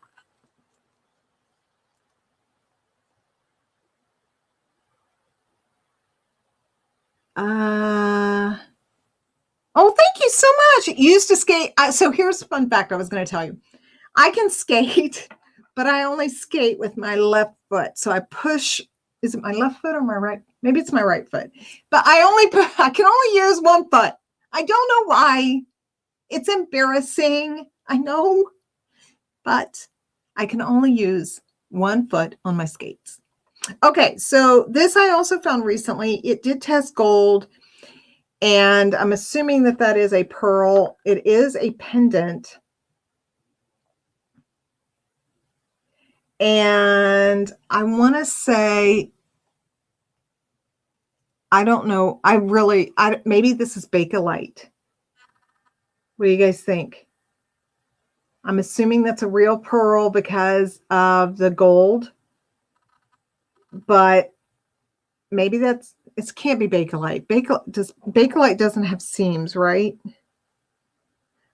Oh, thank you so much. Used to skate. So here's a fun fact I was going to tell you. I can skate, but I only skate with my left foot. So I push. Is it my left foot or my right? Maybe it's my right foot. But I can only use one foot. I don't know why. It's embarrassing. I know, but I can only use one foot on my skates. Okay, so this I also found recently. It did test gold, and I'm assuming that that is a pearl. It is a pendant. And I want to say, I don't know. Maybe this is Bakelite. What do you guys think? I'm assuming that's a real pearl because of the gold, but maybe it can't be Bakelite. Bakelite doesn't have seams, right?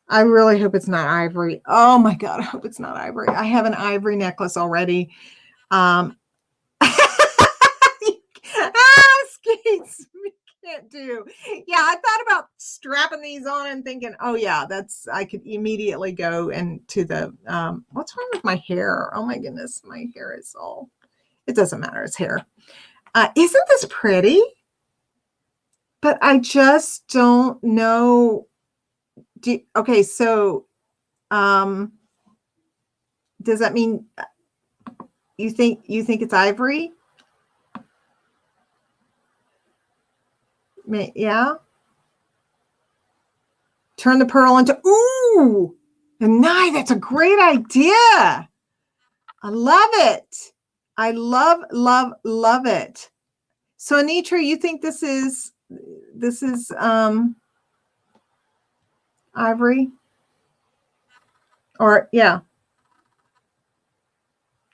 I really hope it's not ivory. Oh my God, I hope it's not ivory. I have an ivory necklace already. Skates we can't do. Yeah, I thought about strapping these on and thinking, oh yeah, I could immediately go into the what's wrong with my hair? Oh my goodness, my hair is it doesn't matter, it's hair. Isn't this pretty? But I just don't know. Okay, so does that mean you think it's ivory? Yeah. Turn the pearl into, ooh, and that's a great idea. I love it. I love it. So Anitra, you think this is ivory? Or yeah.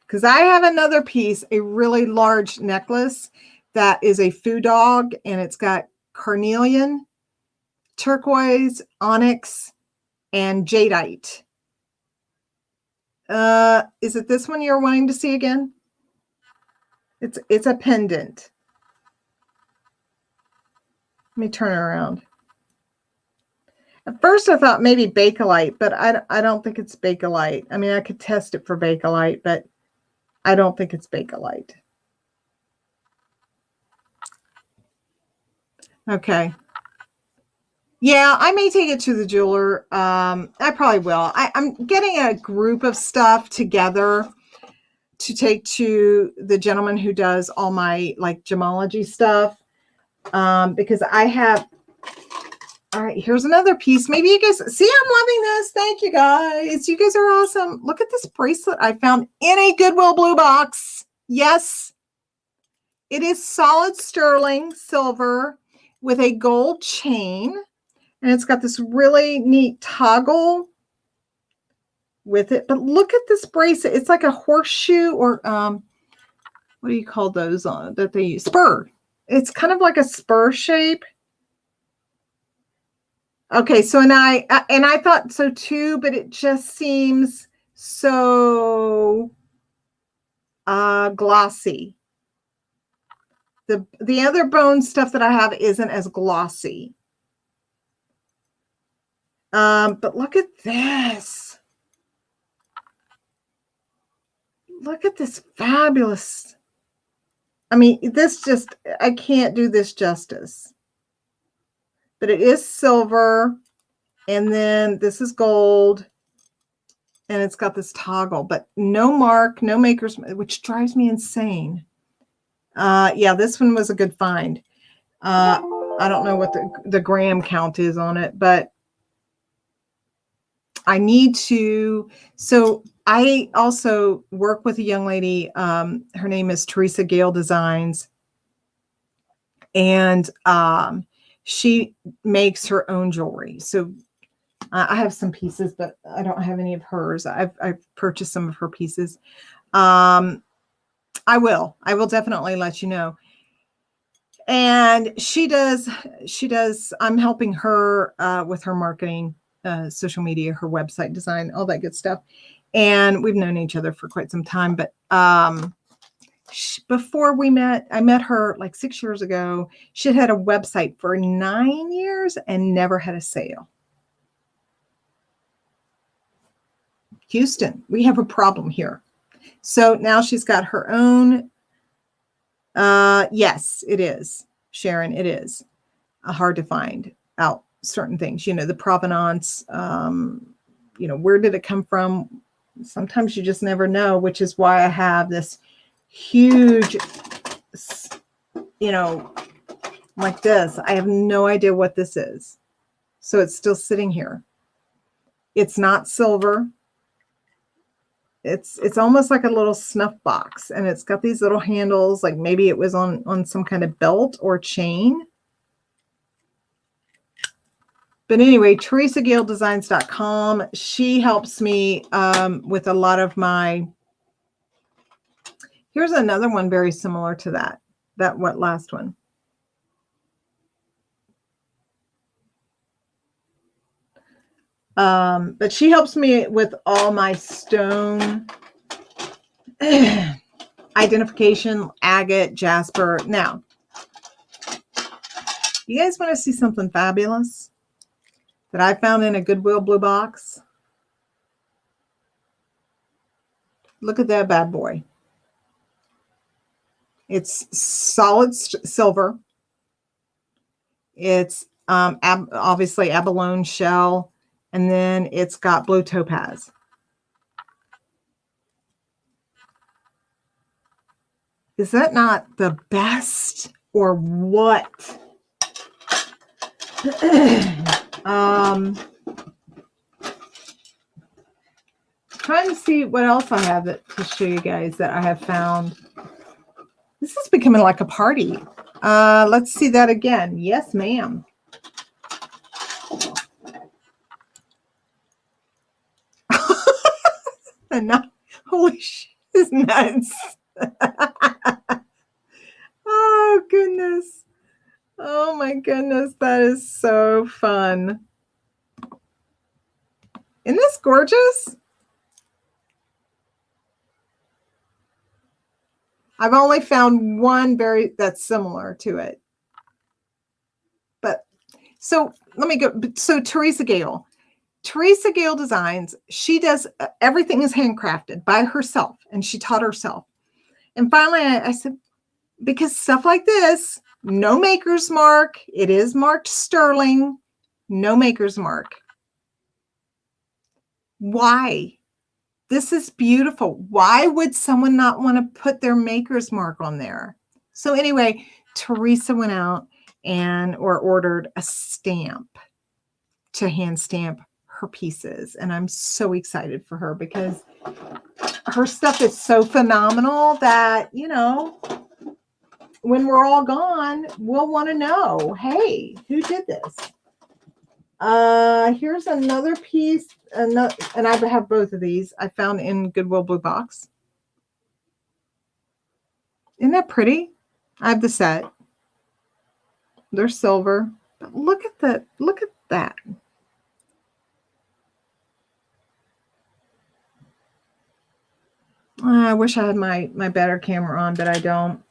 Because I have another piece, a really large necklace that is a foo dog, and it's got carnelian, turquoise, onyx, and jadeite. Is it this one you're wanting to see again? It's a pendant. Let me turn it around. At first I thought maybe Bakelite, but I don't think it's Bakelite. I mean, I could test it for Bakelite, but I don't think it's Bakelite. Okay. Yeah, I may take it to the jeweler. I probably will. I'm getting a group of stuff together to take to the gentleman who does all my like gemology stuff. Because I have, all right, here's another piece. Maybe you guys see, I'm loving this. Thank you guys. You guys are awesome. Look at this bracelet I found in a Goodwill blue box. Yes, it is solid sterling silver with a gold chain. And it's got this really neat toggle with it. But look at this bracelet. It's like a horseshoe or what do you call those that they use? Spur. It's kind of like a spur shape. Okay, so and I thought so too, but it just seems so glossy. The other bone stuff that I have isn't as glossy. But look at this. Look at this fabulous. I mean, I can't do this justice. But it is silver. And then this is gold. And it's got this toggle, but no mark, no makers, which drives me insane. Yeah, this one was a good find. I don't know what the gram count is on it, but I need to. So I also work with a young lady. Her name is Teresa Gale Designs. And she makes her own jewelry. So I have some pieces, but I don't have any of hers. I've purchased some of her pieces. I will definitely let you know. And she does, I'm helping her with her marketing, social media, her website design, all that good stuff. And we've known each other for quite some time, but before I met her like 6 years ago. She had a website for 9 years and never had a sale. Houston, we have a problem here. So now she's got her own. Yes, it is, Sharon. It is hard to find out. certain things, you know, the provenance, you know, where did it come from? Sometimes you just never know, which is why I have this huge, you know, like this. I have no idea what this is. So it's still sitting here. It's not silver. It's almost like a little snuff box, and it's got these little handles, like maybe it was on some kind of belt or chain. But anyway, TeresaGaleDesigns.com. She helps me with a lot of my. Here's another one very similar to that. What last one? But she helps me with all my stone identification, agate, jasper. Now, you guys want to see something fabulous that I found in a Goodwill blue box? Look at that bad boy. It's solid silver. It's obviously abalone shell, and then it's got blue topaz. Is that not the best, or what? Trying to see what else I have to show you guys that I have found. This is becoming like a party. Let's see that again. Yes, ma'am. Holy shit, is nuts. Oh, goodness. Oh, my goodness. That is so fun. Isn't this gorgeous? I've only found one that's similar to it. But so let me go. So Teresa Gale Designs, she does, everything is handcrafted by herself, and she taught herself. And finally I said, because stuff like this, no maker's mark, it is marked sterling, no maker's mark. Why? This is beautiful. Why would someone not want to put their maker's mark on there? So anyway, Teresa went out or ordered a stamp to hand stamp her pieces. And I'm so excited for her, because her stuff is so phenomenal that, you know, when we're all gone, we'll want to know, hey, who did this? Here's another piece, and I have both of these I found in Goodwill blue box. Isn't that pretty? I have the set. They're silver, but look at that. Look at that. I wish I had my better camera on, but I don't.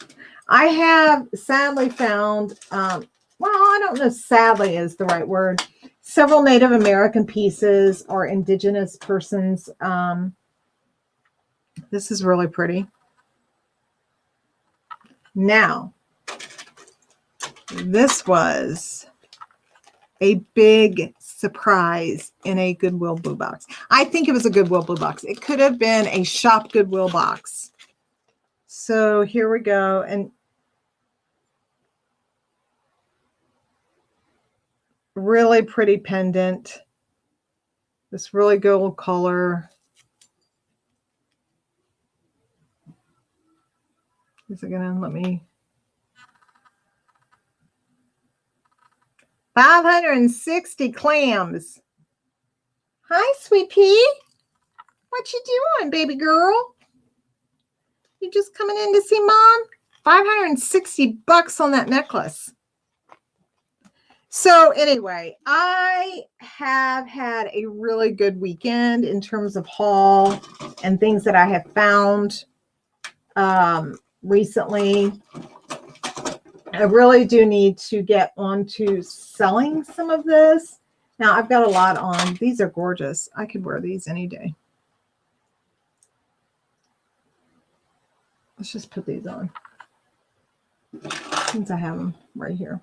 I have sadly found, well, I don't know if sadly is the right word, several Native American pieces or indigenous persons. This is really pretty. Now, this was a big surprise in a Goodwill blue box. I think it was a Goodwill blue box. It could have been a shop Goodwill box. So here we go. And really pretty pendant. This really gold color. Is it gonna let me? 560 clams. Hi, sweet pea. What you doing, baby girl? You just coming in to see mom? 560 bucks on that necklace. So anyway, I have had a really good weekend in terms of haul and things that I have found recently. I really do need to get onto selling some of this. Now, I've got a lot on. These are gorgeous. I could wear these any day. Let's just put these on, since I have them right here.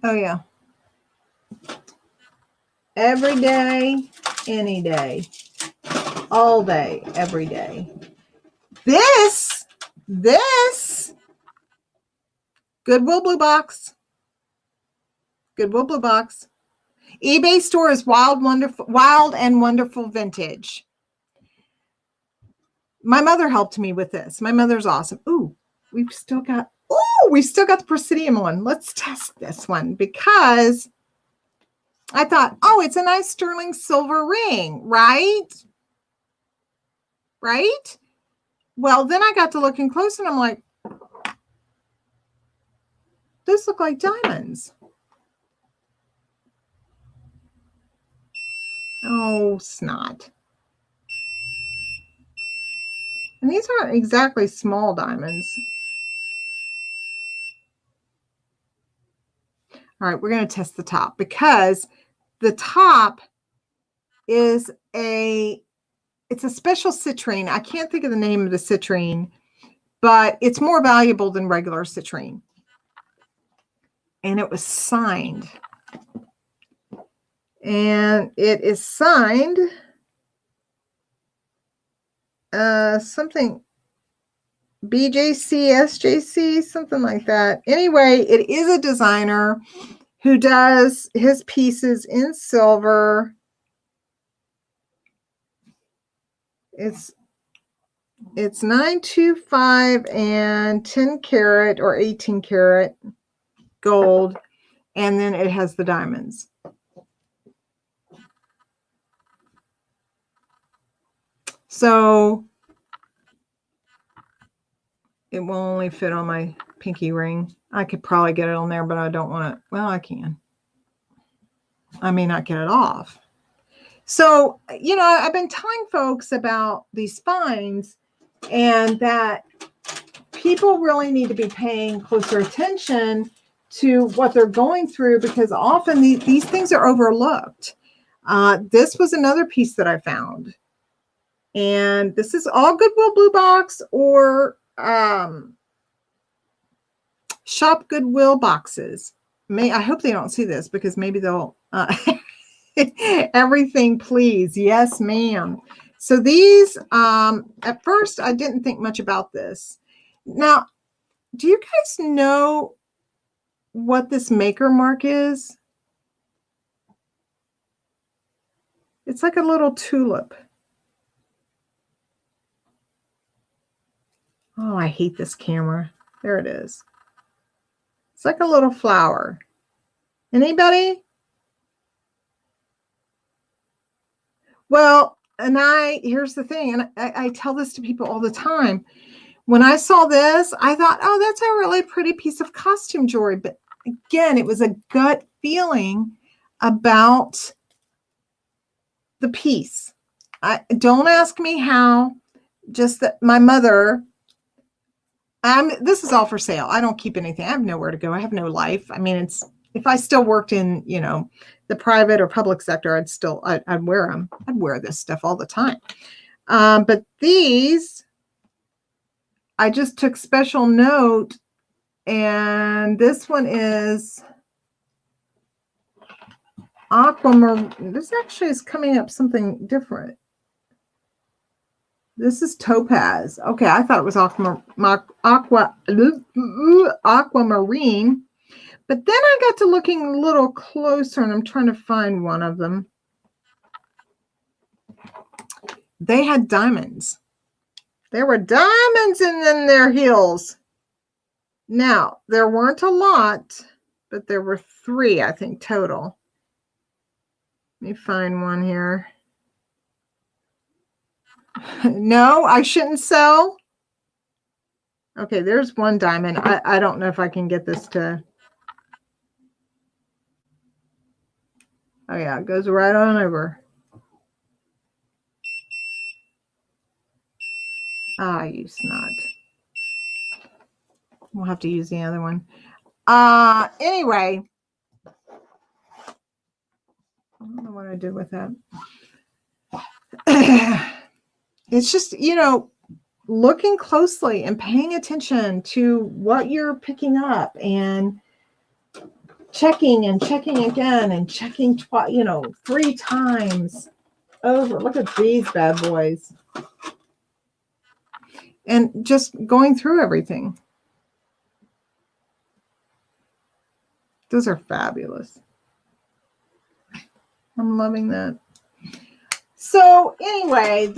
Oh, yeah. Every day, any day, all day, every day. This Goodwill Blue Box. Goodwill Blue Box. eBay store is wild and wonderful vintage. My mother helped me with this. My mother's awesome. Ooh, we've still got the Presidium one. Let's test this one because I thought, oh, it's a nice sterling silver ring, right? Right? Well, then I got to looking close and I'm like, those look like diamonds. Oh, snot. And these aren't exactly small diamonds. All right, we're going to test the top because the top is it's a special citrine. I can't think of the name of the citrine, but it's more valuable than regular citrine. And it was signed. And it is signed something BJC, SJC, something like that. Anyway, it is a designer who does his pieces in silver. It's 925 and 10 karat or 18 karat gold, and then it has the diamonds. So it will only fit on my pinky ring. I could probably get it on there, but I don't want to. Well, I can. I may not get it off. So, you know, I've been telling folks about these finds and that people really need to be paying closer attention to what they're going through because often these things are overlooked. This was another piece that I found. And this is all Goodwill Blue Box or Shop Goodwill boxes. I hope they don't see this because maybe they'll everything, please. Yes, ma'am. So these, at first, I didn't think much about this. Now, do you guys know what this maker mark is? It's like a little tulip. Oh, I hate this camera. There it is. It's like a little flower. Anybody? Well, and here's the thing, and I tell this to people all the time. When I saw this, I thought, oh, that's a really pretty piece of costume jewelry. But again, it was a gut feeling about the piece. Don't ask me how, just that my mother, this is all for sale. I don't keep anything. I have nowhere to go. I have no life. I mean, if I still worked in, you know, the private or public sector, I'd wear them. I'd wear this stuff all the time. But these, I just took special note, and this one is aquamarine. This actually is coming up something different. This is Topaz. Okay, I thought it was aquamarine. But then I got to looking a little closer, and I'm trying to find one of them. They had diamonds. There were diamonds in their heels. Now, there weren't a lot, but there were 3, I think, total. Let me find one here. No, I shouldn't sell. Okay, there's one diamond. I don't know if I can get this to... Oh, yeah, it goes right on over. Ah, you snot. We'll have to use the other one. Anyway, I don't know what I did with that. It's just, you know, looking closely and paying attention to what you're picking up. And checking and checking again and checking, 3 times over. Look at these bad boys. And just going through everything. Those are fabulous. I'm loving that. So anyway,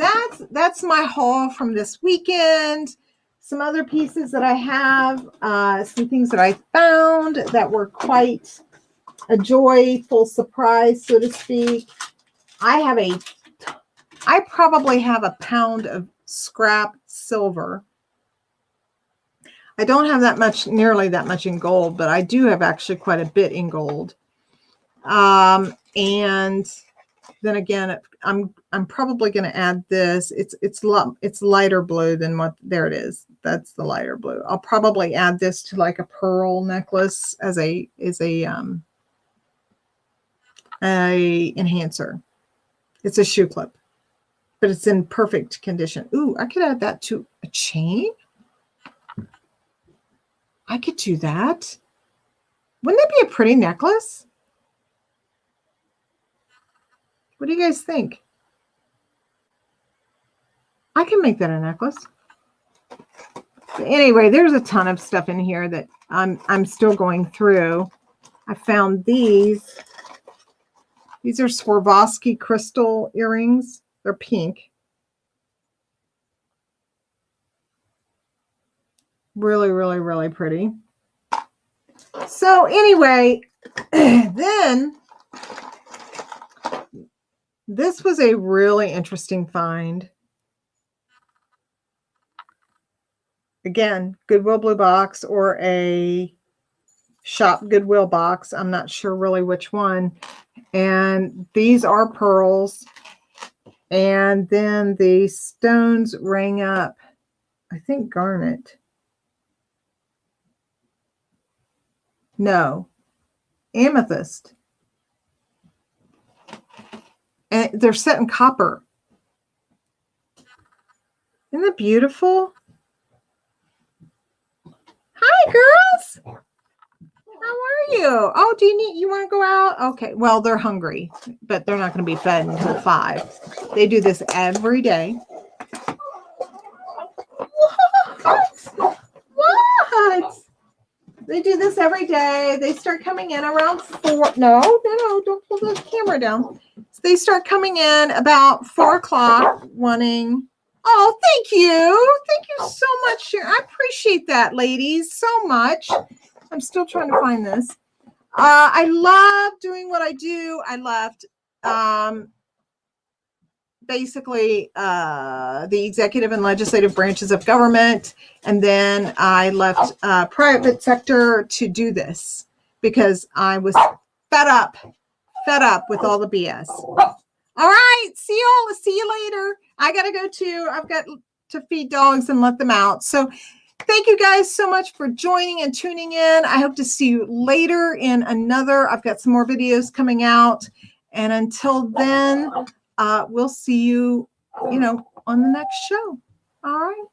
that's my haul from this weekend. Some other pieces that I have, some things that I found that were quite a joyful surprise, so to speak. I probably have a pound of scrap silver. I don't have that much, nearly that much in gold, but I do have actually quite a bit in gold. And then again, I'm probably going to add this. It's lighter blue than what, there it is. That's the lighter blue. I'll probably add this to like a pearl necklace as a enhancer. It's a shoe clip, but it's in perfect condition. Ooh, I could add that to a chain. I could do that. Wouldn't that be a pretty necklace? What do you guys think? I can make that a necklace. But anyway, there's a ton of stuff in here that I'm still going through. I found these. These are Swarovski crystal earrings. They're pink. Really, really, really pretty. So anyway, then this was a really interesting find. Again, Goodwill Blue Box or a Shop Goodwill box. I'm not sure really which one. And these are pearls. And then the stones rang up, I think, garnet. No, amethyst. And they're set in copper. Isn't that beautiful? Hi, girls. How are you? Oh, you want to go out? Okay. Well, they're hungry, but they're not going to be fed until 5. They do this every day. What? They do this every day. They start coming in around 4. No, don't pull the camera down. So they start coming in about 4 o'clock wanting. Oh, thank you. Thank you so much, Sharon. I appreciate that, ladies, so much. I'm still trying to find this. I love doing what I do. I left basically the executive and legislative branches of government. And then I left private sector to do this because I was fed up with all the BS. All right. See you later. I got to go too. I've got to feed dogs and let them out. So thank you guys so much for joining and tuning in. I hope to see you later in another. I've got some more videos coming out. And until then, we'll see you, on the next show. All right.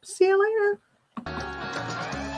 See you later.